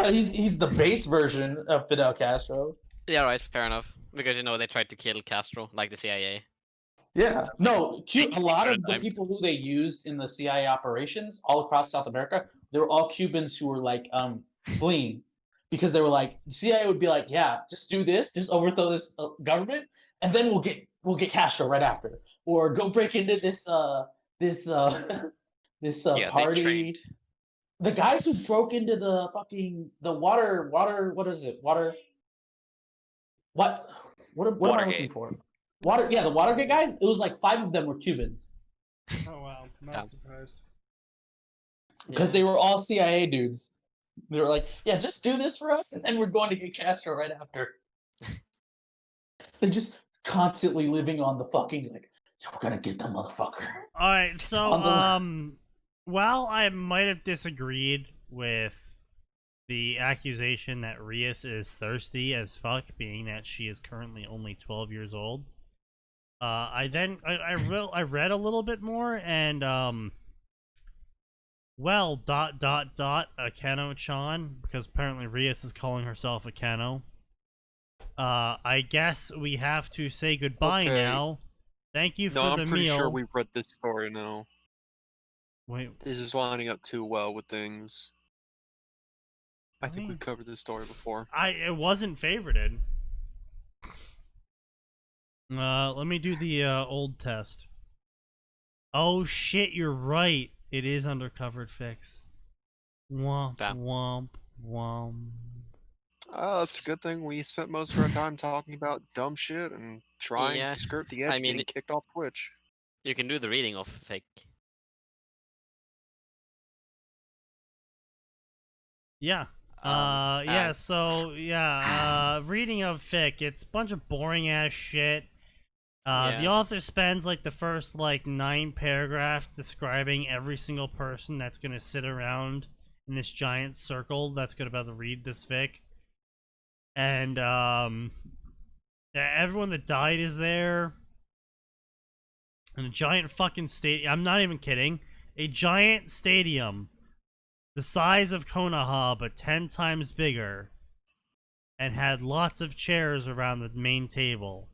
He's the base version of Fidel Castro. Yeah, right, fair enough. Because they tried to kill Castro, like the CIA. Yeah. No, a lot of the times. people who they used in the CIA operations all across South America, they were all Cubans who were like fleeing because they were like, the CIA would be like, yeah, just do this, just overthrow this government, and then we'll get Castro right after, or go break into this Yeah, they party. trained. The guys who broke into the water, what is it? What am I looking Watergate. for? The Watergate guys. It was like 5 of them were Cubans Oh wow, Yeah. not surprised. because they were all CIA dudes. They were like, yeah, just do this for us, and then we're going to get Castro right after. They're just constantly living on the fucking like, we're gonna get the motherfucker. All right, so On while I might have disagreed with the accusation that Rios is thirsty as fuck, being that she is currently only 12 years old, I read a little bit more, and Akeno-chan, because apparently Rios is calling herself Akeno. I guess we have to say goodbye Okay. now. Thank you for No, the I'm pretty meal. sure we've read this story now. Wait, This is lining up too well with things. I think Really? we've covered this story before. it wasn't favorited. Let me do the old test. Oh shit, you're right. It is undercovered fix. Womp Damn. womp womp. Oh, it's a good thing we spent most of our time talking about dumb shit and trying Yeah, to skirt the edge I of mean, getting kicked off Twitch. You can do the reading of fake. Yeah. Uh, Reading of fic, it's a bunch of boring ass shit. The Yeah. author spends like the first like 9 paragraphs describing every single person that's gonna sit around in this giant circle that's gonna about to read this fic. And everyone that died is there. And a giant fucking stadium. I'm not even kidding. A giant stadium the size of Konoha, but 10 times bigger, and had lots of chairs around the main table.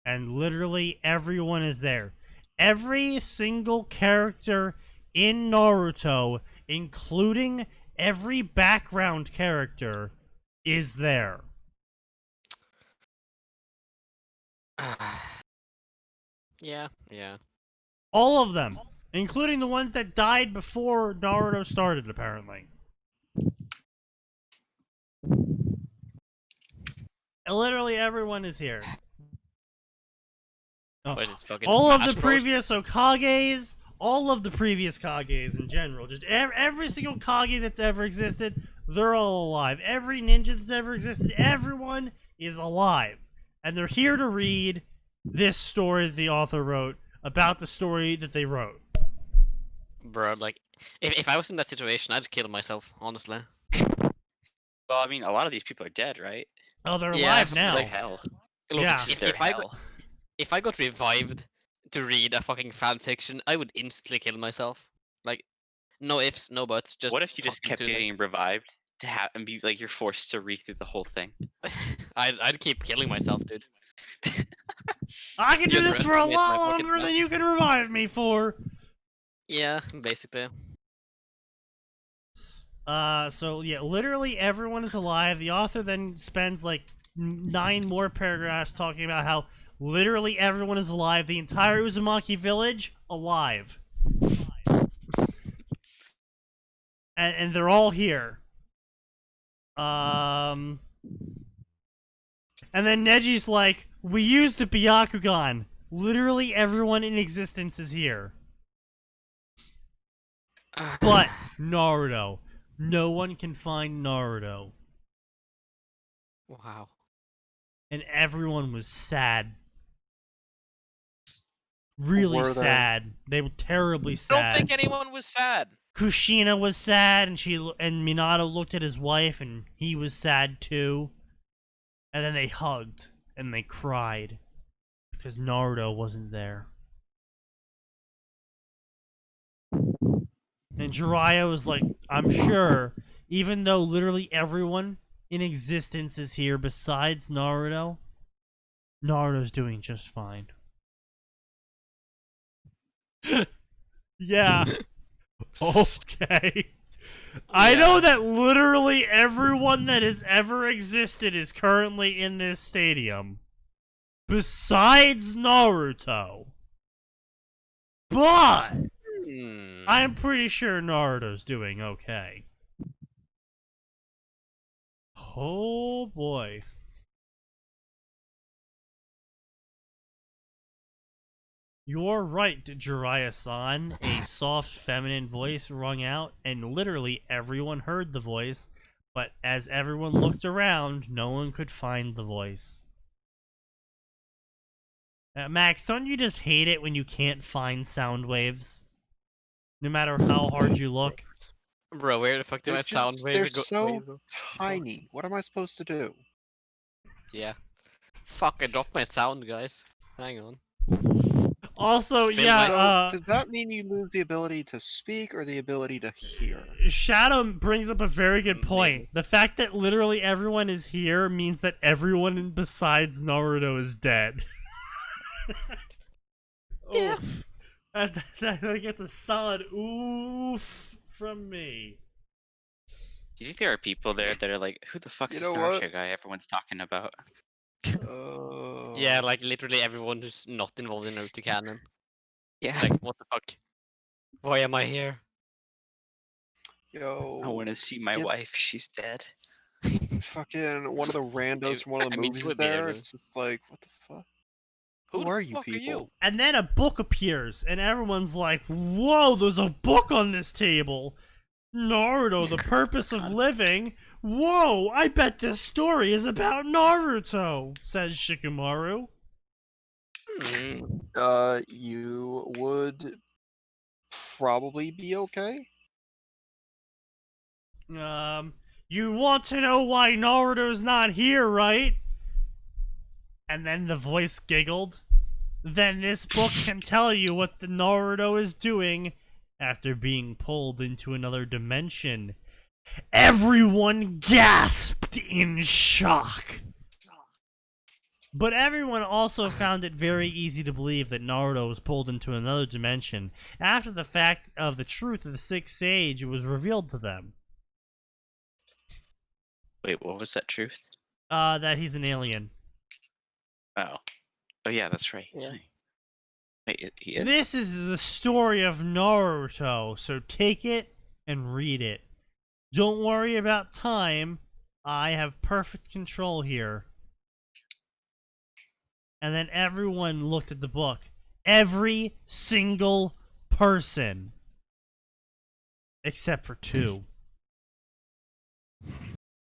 And literally everyone is there. Every single character in Naruto, including every background character, is there. Yeah. All of them, including the ones that died before Naruto started, apparently. Literally everyone is here. What is this, fucking All of Smash the Bros? previous Hokages, all of the previous Kages in general, just every single Kage that's ever existed, they're all alive. Every ninja that's ever existed, everyone is alive. And they're here to read this story that the author wrote about the story that they wrote. Bro, like, if I was in that situation, I'd kill myself, honestly. Well, I mean, a lot of these people are dead, right? Oh, they're Yeah, alive it's now. Like hell. Look, Yeah. It's their if I got revived to read a fucking fan fiction, I would instantly kill myself. Like, no ifs, no buts. Just What if you just fucking kept Suthner. getting revived to have and be like you're forced to read through the whole thing? I'd keep killing myself, dude. I can do You this for a underestimate lot my fucking longer than you can revive me for. Yeah, basically. So yeah, literally everyone is alive. The author then spends like 9 more paragraphs talking about how literally everyone is alive. The entire Uzumaki village alive, and they're all here. And then Neji's like, "We used the Byakugan. Literally everyone in existence is here, but Naruto." No one can find Naruto. Wow. And everyone was sad. Really Were they? sad. They were terribly I sad. don't think anyone was sad. Kushina was sad, and Minato looked at his wife, and he was sad too. And then they hugged, and they cried. Because Naruto wasn't there. And Jiraiya was like, I'm sure, even though literally everyone in existence is here besides Naruto, Naruto's doing just fine. Yeah. Okay. I know that literally everyone that has ever existed is currently in this stadium. Besides Naruto. But I'm pretty sure Naruto's doing okay. Oh boy. You're right, Jiraiya-san. A soft feminine voice rung out, and literally everyone heard the voice, but as everyone looked around, no one could find the voice. Max, don't you just hate it when you can't find sound waves? No matter how hard you look? Bro, where the fuck did my sound wave They're go? so tiny. What am I supposed to do? Yeah. Fuck, I dropped my sound, guys. Hang on. Also, Spin yeah, Does that mean you lose the ability to speak or the ability to hear? Shadow brings up a very good point. The fact that literally everyone is here means that everyone besides Naruto is dead. Yeah. Oof. That gets a solid oof from me. Do you think there are people there that are like, who the fuck's You this know what? Naruto guy everyone's talking about? Yeah, like literally everyone who's not involved in Naruto canon. Yeah. Like, what the fuck? Why am I here? Yo, I want to see my get- wife. She's dead. fucking one of the randos from one of the I mean, she movies would be there. able. It's just like, what the fuck? Who Who the are you fuck are people? you? And then a book appears, and everyone's like, whoa, there's a book on this table. Naruto, the purpose of living. Whoa, I bet this story is about Naruto, says Shikamaru. You would probably be okay. You want to know why Naruto's not here, right? And then the voice giggled. Then this book can tell you what the Naruto is doing after being pulled into another dimension. Everyone gasped in shock. But everyone also found it very easy to believe that Naruto was pulled into another dimension after the fact of the truth of the Sixth Sage was revealed to them. Wait, what was that truth? That he's an alien. Oh. Oh yeah, that's right. Yeah. Wait, he is? This is the story of Naruto, so take it and read it. Don't worry about time. I have perfect control here. And then everyone looked at the book. Every single person. Except for two.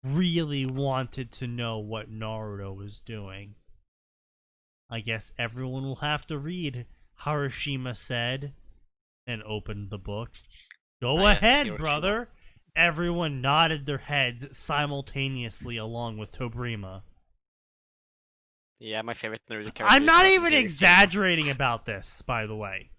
Really wanted to know what Naruto was doing. I guess everyone will have to read, Harashima said, and opened the book. Go ahead, Hiroshima. brother. Everyone nodded their heads simultaneously along with Tobrima. Yeah, my favorite Naruto character. I'm is not fucking even Hiroshima. exaggerating about this, by the way.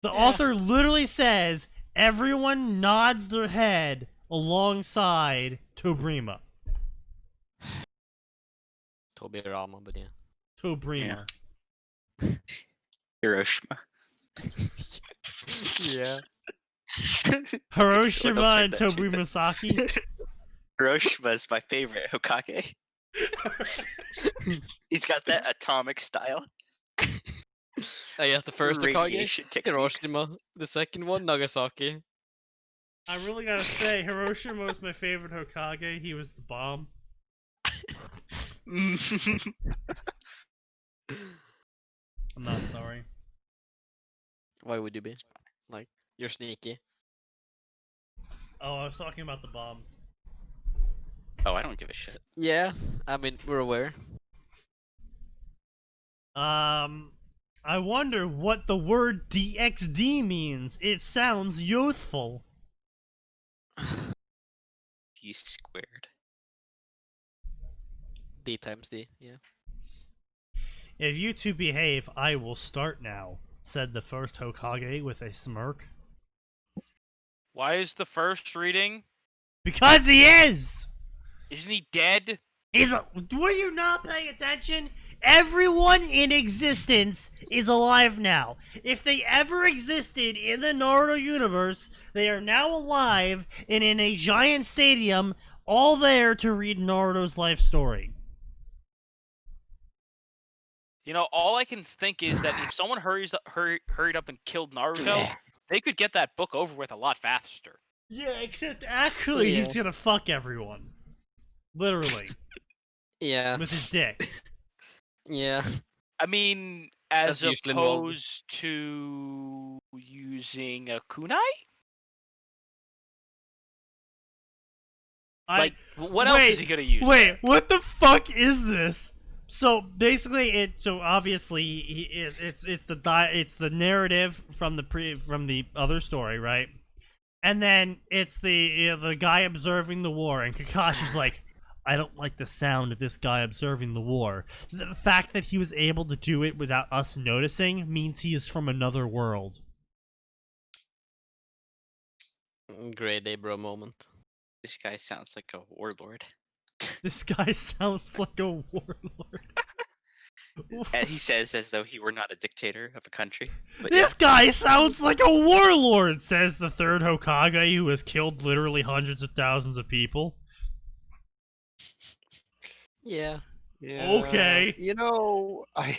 The Yeah. author literally says everyone nods their head alongside Tobrima. Tobirama, but yeah. Tobrima. Hiroshima. Yeah. Hiroshima What and else heard that Tobrima Saki. Hiroshima is my favorite Hokage. He's got that atomic style. I guess the first Hokage, Radiation techniques. Hiroshima. The second one, Nagasaki. I really gotta say, Hiroshima was my favorite Hokage. He was the bomb. I'm not sorry. Why would you be? Like, you're sneaky. Oh, I was talking about the bombs. Oh, I don't give a shit. Yeah, I mean, we're aware. I wonder what the word DXD means. It sounds youthful. D squared. D times D, yeah. If you two behave, I will start now, said the first Hokage with a smirk. Why is the first reading? Because he is! Isn't he dead? Were you not paying attention? Everyone in existence is alive now. If they ever existed in the Naruto universe, they are now alive and in a giant stadium, all there to read Naruto's life story. You know, all I can think is that if someone hurried up and killed Naruto, they could get that book over with a lot faster. Yeah, except actually Yeah. he's gonna fuck everyone. Literally. Yeah, With his dick. yeah. I mean, as That's usually involved. opposed to using a kunai? Like, what else is he gonna use? Wait, what the fuck is this? So basically, obviously it's the narrative from the other story, right? And then it's the guy observing the war, and Kakashi's like, I don't like the sound of this guy observing the war. The fact that he was able to do it without us noticing means he is from another world. Great day, bro moment. This guy sounds like a warlord. This guy sounds like a warlord. And he says as though he were not a dictator of a country. But This guy sounds like a warlord, says the third Hokage who has killed literally hundreds of thousands of people. Yeah. Yeah, Okay. You know, I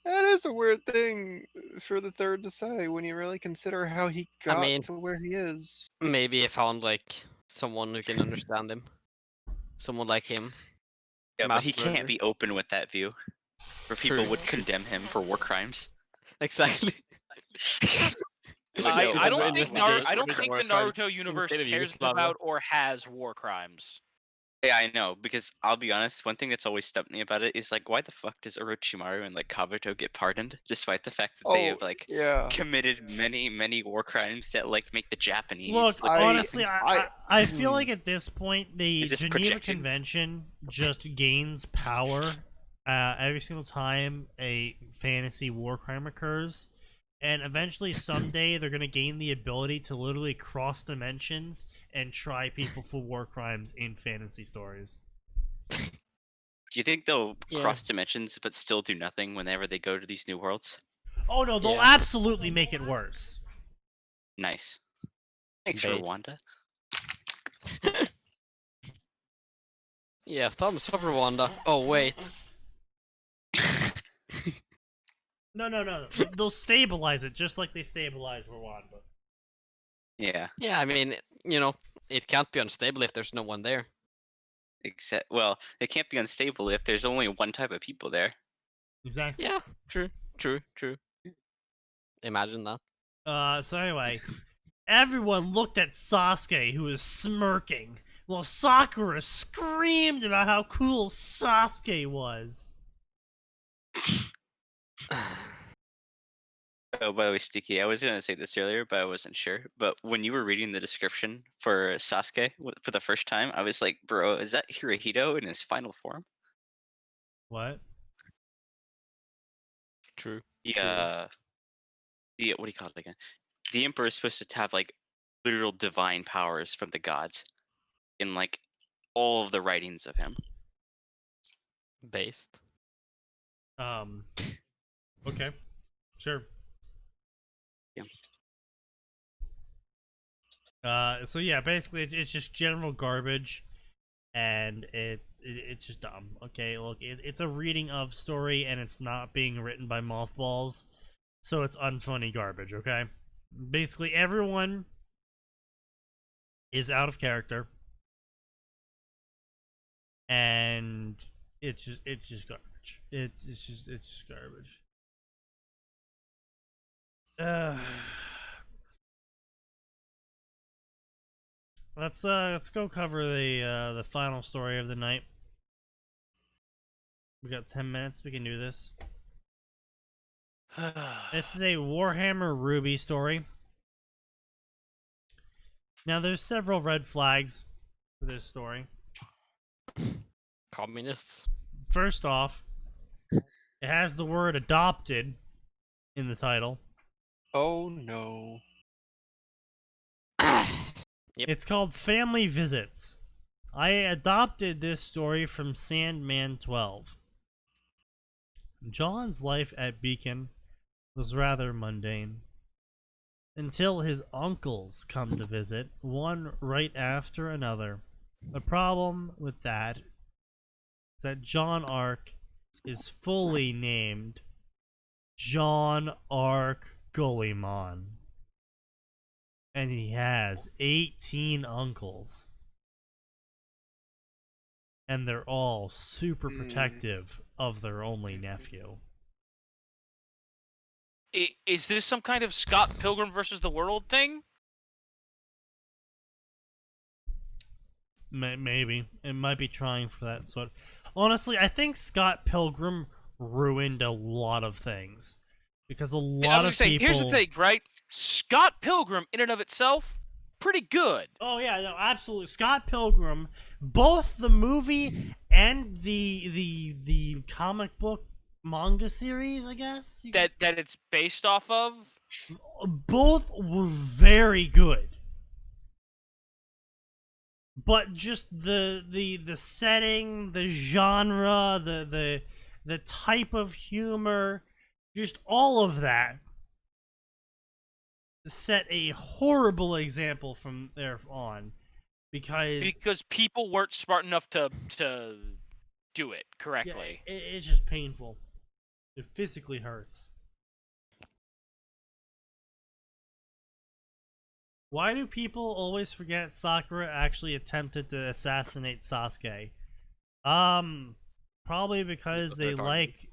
That is a weird thing for the third to say when you really consider how he got mean- to where he is. Maybe he found like someone who can understand him. Someone like him. Yeah, but he Mass can't murderer. be open with that view, where people True. would condemn him for war crimes. Exactly. I no, don't think investigation I don't into think war the crimes. Naruto universe Instead of cares youth, blah, blah. about or has war crimes. Yeah, I know, because I'll be honest, one thing that's always stumped me about it is like, why the fuck does Orochimaru and like Kabuto get pardoned, despite the fact that they have like yeah. committed many war crimes that like make the Japanese. Look, like, honestly, I feel like at this point the Is this Geneva projected? Convention just gains power every single time a fantasy war crime occurs, and eventually someday they're gonna gain the ability to literally cross dimensions and try people for war crimes in fantasy stories. do you think they'll Yeah. cross dimensions but still do nothing whenever they go to these new worlds? Oh no, they'll Yeah. absolutely make it worse. Nice. Thanks, Based. Rwanda. Yeah, thumbs up Rwanda. Oh wait. No. They'll stabilize it just like they stabilize Rwanda. Yeah, Yeah, I mean, you know, it can't be unstable if there's no one there. except, well, it can't be unstable if there's only one type of people there. Exactly. Yeah, true. Imagine that. So anyway, everyone looked at Sasuke, who was smirking, while Sakura screamed about how cool Sasuke was. Oh, by the way, Sticky, I was gonna say this earlier, but I wasn't sure. But when you were reading the description for Sasuke for the first time, I was like, bro, is that Hirohito in his final form? What? True. Yeah. What do you call it again? The Emperor is supposed to have like literal divine powers from the gods in like all of the writings of him. Based. Okay. Sure. Yeah. So yeah, basically it's just general garbage, and it's just dumb. Okay, look, it's a reading of story, and it's not being written by mothballs, so it's unfunny garbage. Okay, basically everyone is out of character, and it's just garbage. It's just garbage. Let's go cover the final story of the night. We got 10 minutes. We can do this. This is a Warhammer Ruby story. Now, there's several red flags for this story. Communists. First off, it has the word adopted in the title. Oh no. Yep. It's called Family Visits. I adopted this story from Sandman 12. John's life at Beacon was rather mundane. Until his uncles come to visit, one right after another. The problem with that is that John Ark is fully named John Ark Guillimon. And he has 18 uncles. And they're all super protective of their only nephew. Is this some kind of Scott Pilgrim versus the World thing? Maybe. It might be trying for that sort. Honestly, I think Scott Pilgrim ruined a lot of things. Because a lot of people... Here's the thing, right? Scott Pilgrim, in and of itself, pretty good. Oh yeah, no, absolutely. Scott Pilgrim, both the movie and the comic book manga series, I guess. That it's based off of. Both were very good. But just the setting, the genre, the type of humor, just all of that set a horrible example from there on, Because people weren't smart enough to do it yeah, correctly. it's just painful. It physically hurts. Why do people always forget Sakura actually attempted to assassinate Sasuke? Probably because they like,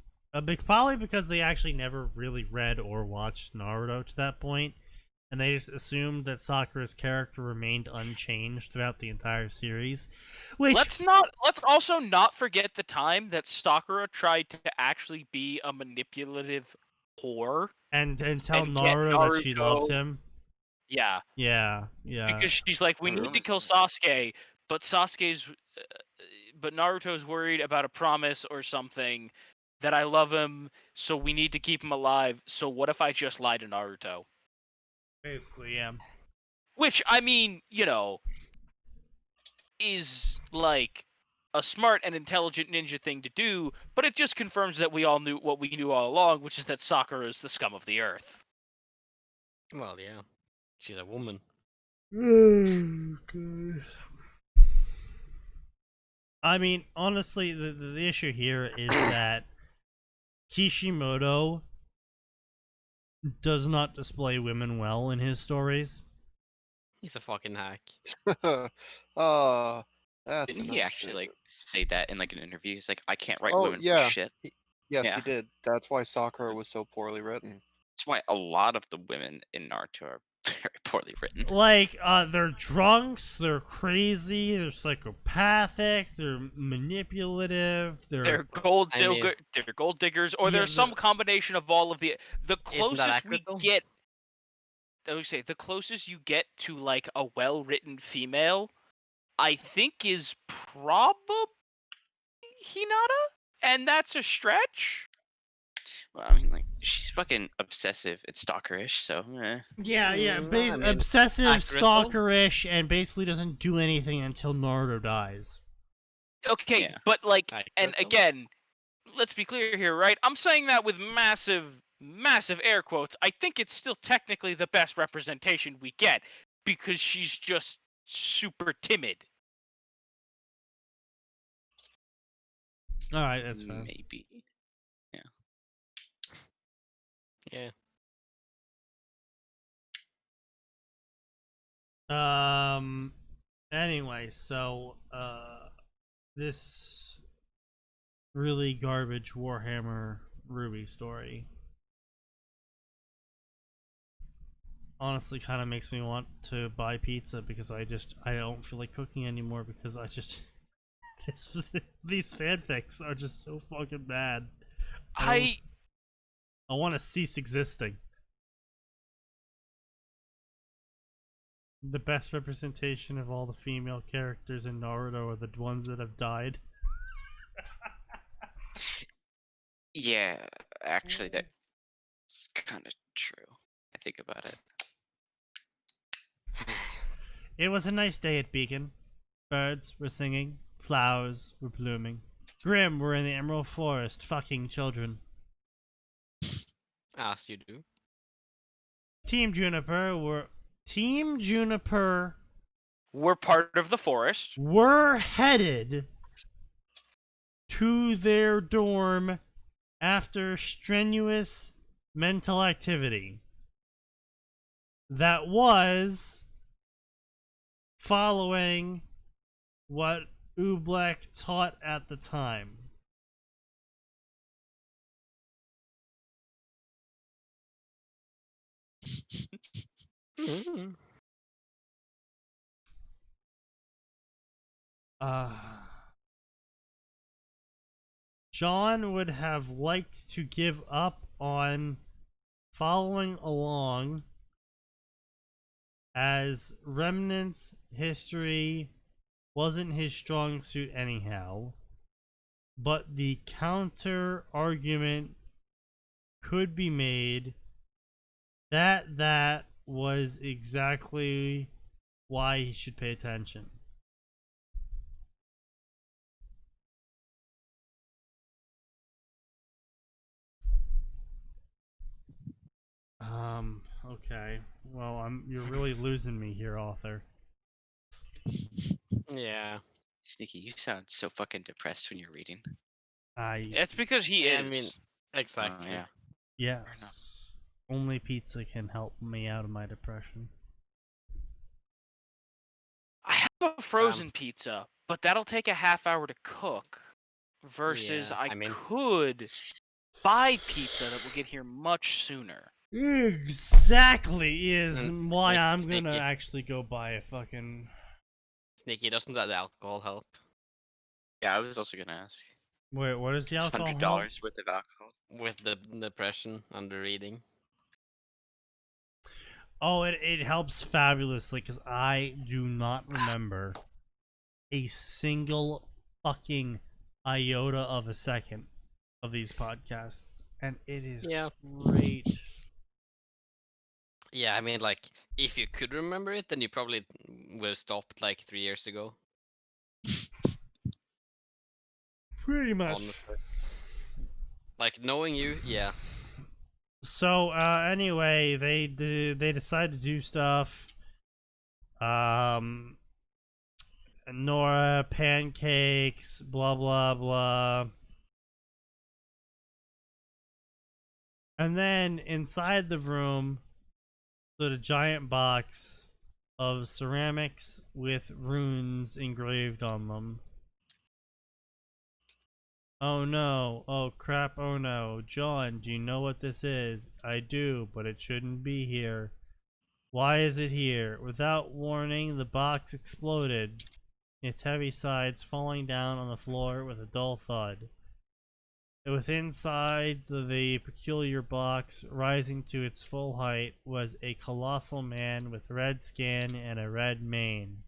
probably because they actually never really read or watched Naruto to that point, and they just assumed that Sakura's character remained unchanged throughout the entire series. Which Let's also not forget the time that Sakura tried to actually be a manipulative whore and tell and get Naruto that she Naruto- loved him. Yeah, Yeah. because she's like, we I need to remember kill seeing Sasuke, but but Naruto's worried about a promise or something that I love him, so we need to keep him alive. So what if I just lie to Naruto? Basically, yeah. Which, I mean, is like a smart and intelligent ninja thing to do, but it just confirms that we all knew what we knew all along, which is that Sakura is the scum of the earth. Well, yeah. She's a woman. I mean, honestly, the issue here is that Kishimoto does not display women well in his stories. He's a fucking hack. That's Didn't an he actually like understatement. say that in like an interview? He's like, I can't write Oh women for yeah, shit. yes, Yeah. he did. That's why Sakura was so poorly written. That's why a lot of the women in Naruto are very poorly written. Like, they're drunks, they're crazy, they're psychopathic, they're manipulative, They're gold I mean- they're gold diggers, or Yeah, there's some combination of all of the Isn't that closest accurate, we though? get. I would say the closest you get to like a well-written female, I think, is probably Hinata, and that's a stretch. Well, I mean, like she's fucking obsessive and stalkerish, so Yeah, I mean, obsessive, accurate though? stalkerish, and basically doesn't do anything until Naruto dies. Okay, Yeah. but like, Accurate, and though? again, let's be clear here, right? I'm saying that with massive, massive air quotes. I think it's still technically the best representation we get because she's just super timid. All right, that's fine. maybe. Yeah. Anyway, so this really garbage Warhammer Ruby story honestly kind of makes me want to buy pizza because I don't feel like cooking anymore because these fanfics are just so fucking bad. I want to cease existing. The best representation of all the female characters in Naruto are the ones that have died. Yeah, actually, that's kind of true. I think about it. It was a nice day at Beacon. Birds were singing, flowers were blooming. Grimm were in the Emerald Forest fucking children. As you do. Team Juniper We're part of the forest. were headed to their dorm after strenuous mental activity that was following what Oobleck taught at the time. John would have liked to give up on following along, as Remnant's history wasn't his strong suit anyhow, but the counter argument could be made that that was exactly why he should pay attention. Okay. Well, you're really losing me here, author. Yeah. Sneaky, you sound so fucking depressed when you're reading. It's because he Yeah, is. I mean, Exactly. Yeah. Yes. enough. Only pizza can help me out of my depression. I have a frozen pizza, but that'll take a half hour to cook. Versus, Yeah, I I mean- could buy pizza that will get here much sooner. Exactly is why Sneak- I'm gonna sneaky. actually go buy a fucking. Sneaky, doesn't that alcohol help? Yeah, I was also gonna ask. Wait, what is the alcohol? $100 worth of alcohol. With the depression under reading. Oh, it helps fabulously because I do not remember a single fucking iota of a second of these podcasts, and it is Yeah. great. Yeah, I mean, like, if you could remember it, then you probably would have stopped like 3 years ago. Pretty much. Honestly. Like, knowing you, yeah. So anyway, they decide to do stuff. Nora, pancakes, blah blah blah. And then inside the room stood a giant box of ceramics with runes engraved on them. Oh no, oh crap, oh no. John, do you know what this is? I do, but it shouldn't be here. Why is it here? Without warning, the box exploded, its heavy sides falling down on the floor with a dull thud. Within inside the peculiar box, rising to its full height, was a colossal man with red skin and a red mane.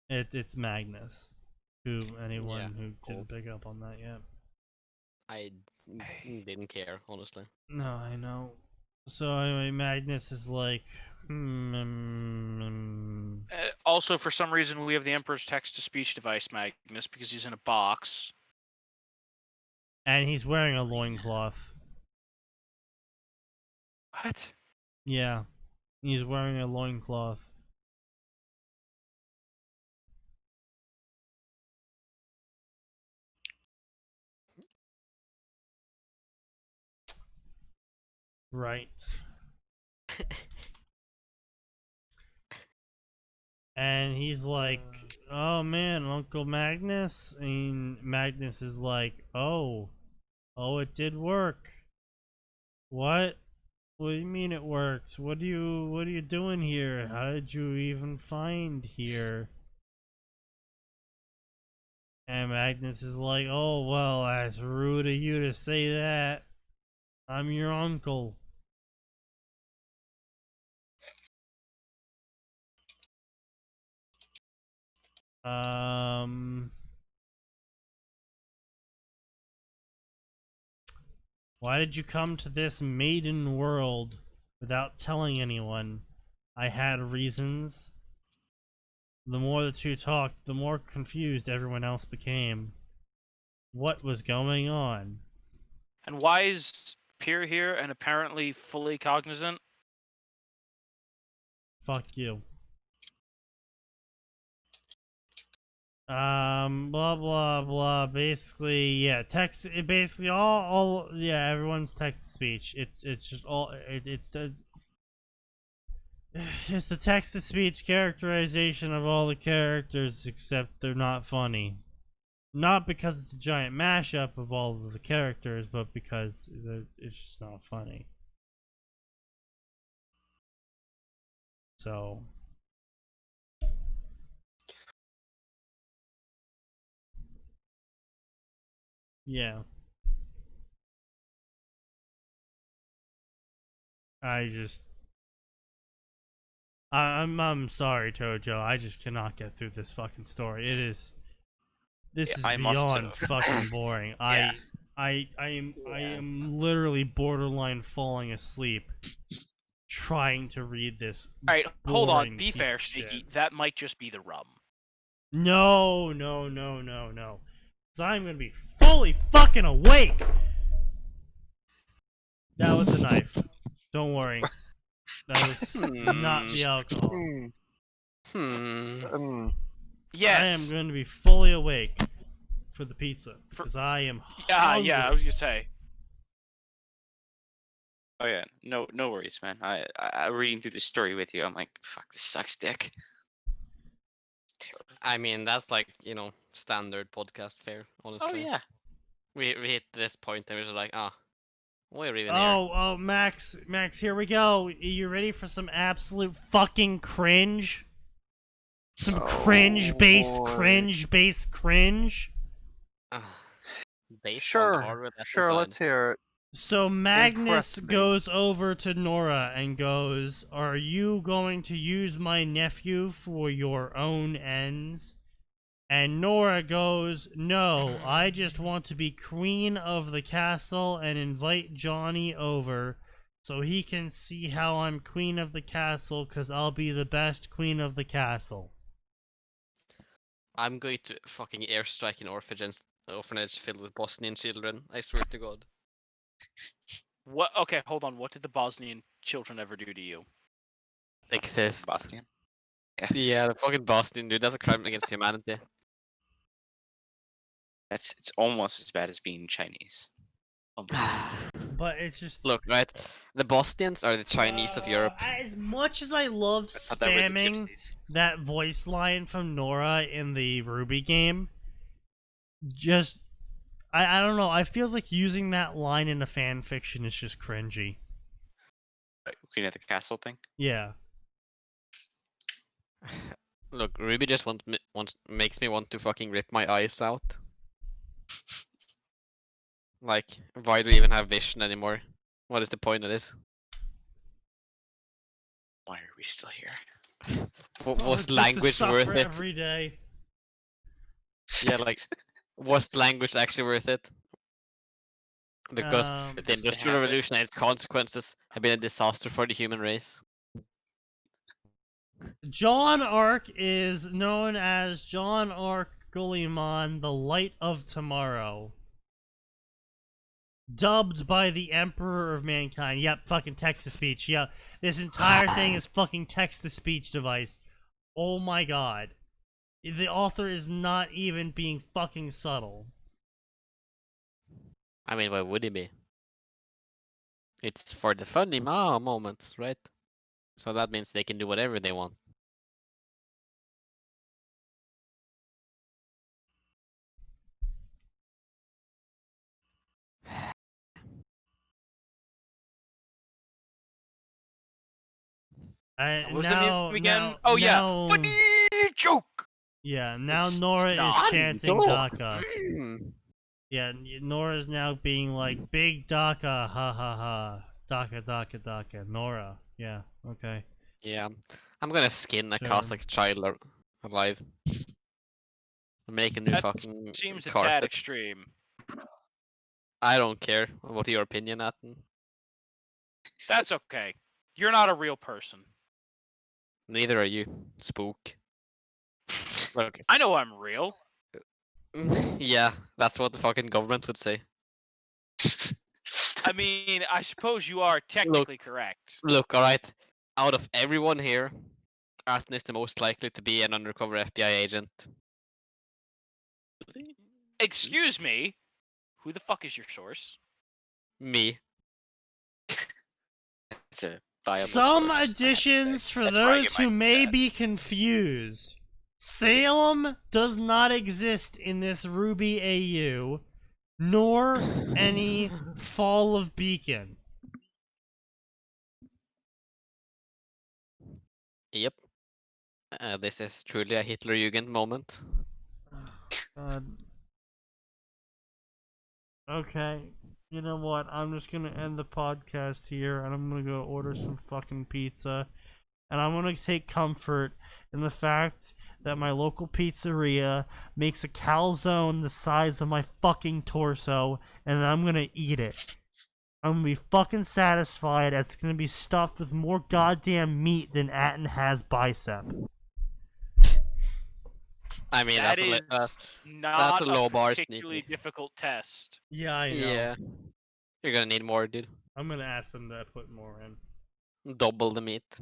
It's Magnus. To anyone Yeah, who cool. didn't pick up on that yet. I didn't care, honestly. No, I know. So anyway, Magnus is like, Also, for some reason, we have the Emperor's text-to-speech device, Magnus, because he's in a box. and he's wearing a loincloth. What? Yeah, he's wearing a loincloth. Right. And he's like, oh man, Uncle Magnus? And Magnus is like, oh, it did work. What? What do you mean it works? What are you doing here? How did you even find here? And Magnus is like, oh well, that's rude of you to say that. I'm your uncle. Why did you come to this maiden world without telling anyone? I had reasons. The more the two talked, the more confused everyone else became. What was going on? And why is Pierre here and apparently fully cognizant? Fuck you. Blah blah blah. Basically, yeah. Text. It basically all. Yeah. Everyone's text to speech. It's just all. It's the. It's the text to speech characterization of all the characters, except they're not funny. Not because it's a giant mashup of all of the characters, but because it's just not funny. So. Yeah. I'm sorry, Tojo. I just cannot get through this fucking story. This is I'm also- beyond fucking boring. Yeah. I am literally borderline falling asleep trying to read this. Alright, hold on. boring Be piece fair, of Sneaky. shit. That might just be the rum. No. Cause I'm gonna be fully fucking awake. That was a knife. Don't worry. That was not the alcohol. Hmm. Yes. I am going to be fully awake for the pizza because I am hungry. Yeah. I was gonna say. Oh yeah, no worries, man. I reading through the story with you. I'm like, fuck, this sucks, dick. Terrible. I mean, that's like, standard podcast fare, honestly. Oh yeah. We hit this point and we're just like, we're even here. Oh, Max, here we go. Are you ready for some absolute fucking cringe? Some cringe-based cringe? Based on the Sure, hardware that's sure. designed. Let's hear it. So Magnus Impress me. goes over to Nora and goes, "Are you going to use my nephew for your own ends?" And Nora goes, "No, I just want to be queen of the castle and invite Johnny over so he can see how I'm queen of the castle because I'll be the best queen of the castle." I'm going to fucking airstrike an orphanage filled with Bosnian children. I swear to God. What? Okay, hold on. What did the Bosnian children ever do to you? Exist. Bastian. Yeah, the fucking Bosnian dude. That's a crime against humanity. It's almost as bad as being Chinese. Almost. But it's just... Look, right? The Bosnians are the Chinese of Europe. As much as I love I thought that were the spamming gypsies. that voice line from Nora in the Ruby game, just... I don't know, I feels like using that line in a fan fiction is just cringy. Queen at the castle thing. Yeah. Look, Ruby just makes me want to fucking rip my eyes out. Like, why do we even have vision anymore? What is the point of this? Why are we still here? Was just to language suffer worth it? every day. Yeah, like, was language actually worth it? Because the Just to Industrial have it. Revolution and its consequences have been a disaster for the human race. John Arc is known as John Arc Guilliman, the Light of Tomorrow. Dubbed by the Emperor of Mankind. Yep, fucking text-to-speech. Yeah, this entire thing is fucking text-to-speech device. Oh my god. The author is not even being fucking subtle. I mean, why would he be? It's for the funny moments, right? So that means they can do whatever they want. What was Now, the name again? now, Oh yeah, now- funny joke. Yeah, now Nora is Stop. chanting Daka. Hmm. Yeah, Nora's now being like, "Big Daka, ha ha ha. Daka, Daka, Daka." Nora. Yeah, okay. Yeah, I'm gonna skin a Sure. Kazakh's child alive. Make a new That fucking Seems a tad carpet. extreme. I don't care. What your opinion, Atin? That's okay. You're not a real person. Neither are you, spook. Look, I know I'm real. yeah, that's what the fucking government would say. I mean, I suppose you are technically correct. Look, alright. Out of everyone here, Atin is the most likely to be an undercover FBI agent. Excuse me. Who the fuck is your source? Me. It's a viable Some source, I have to say. additions for That's where I those get who my may data. be confused. Salem does not exist in this Ruby AU, nor any Fall of Beacon. Yep. This is truly a Hitlerjugend moment. Okay, you know what? I'm just gonna end the podcast here, and I'm gonna go order some fucking pizza. And I'm gonna take comfort in the fact that my local pizzeria makes a calzone the size of my fucking torso, and I'm gonna eat it. I'm gonna be fucking satisfied as it's gonna be stuffed with more goddamn meat than Atin has bicep. I mean, That that's a, is not that's a low bar, particularly Sneaky. difficult test. Yeah, I know. Yeah. You're gonna need more, dude. I'm gonna ask them to put more in. Double the meat.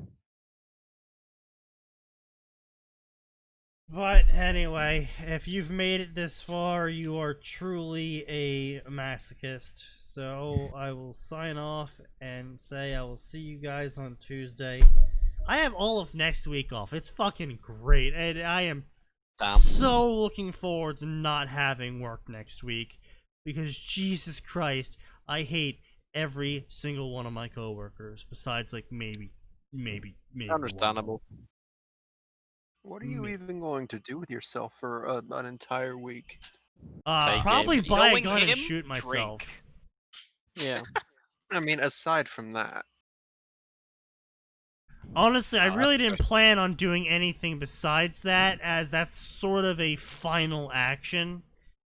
But anyway, if you've made it this far, you are truly a masochist. So I will sign off and say I will see you guys on Tuesday. I have all of next week off. It's fucking great. And I am Damn. so looking forward to not having work next week. Because Jesus Christ, I hate every single one of my coworkers. Besides, like, maybe Understandable. What are you even going to do with yourself for an entire week? Play Probably games. buy a Knowing gun and him, shoot myself. drink. Yeah. I mean, aside from that, Honestly, I Oh, really that's didn't plan on doing anything besides that, as that's sort of a final action.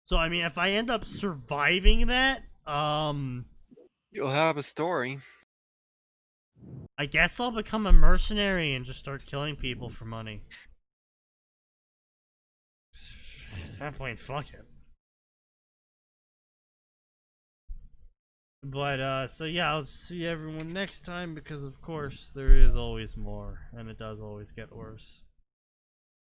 So, I mean, if I end up surviving that, you'll have a story. I guess I'll become a mercenary and just start killing people for money. At that point, fuck it. But, so yeah, I'll see everyone next time because, of course, there is always more, and it does always get worse.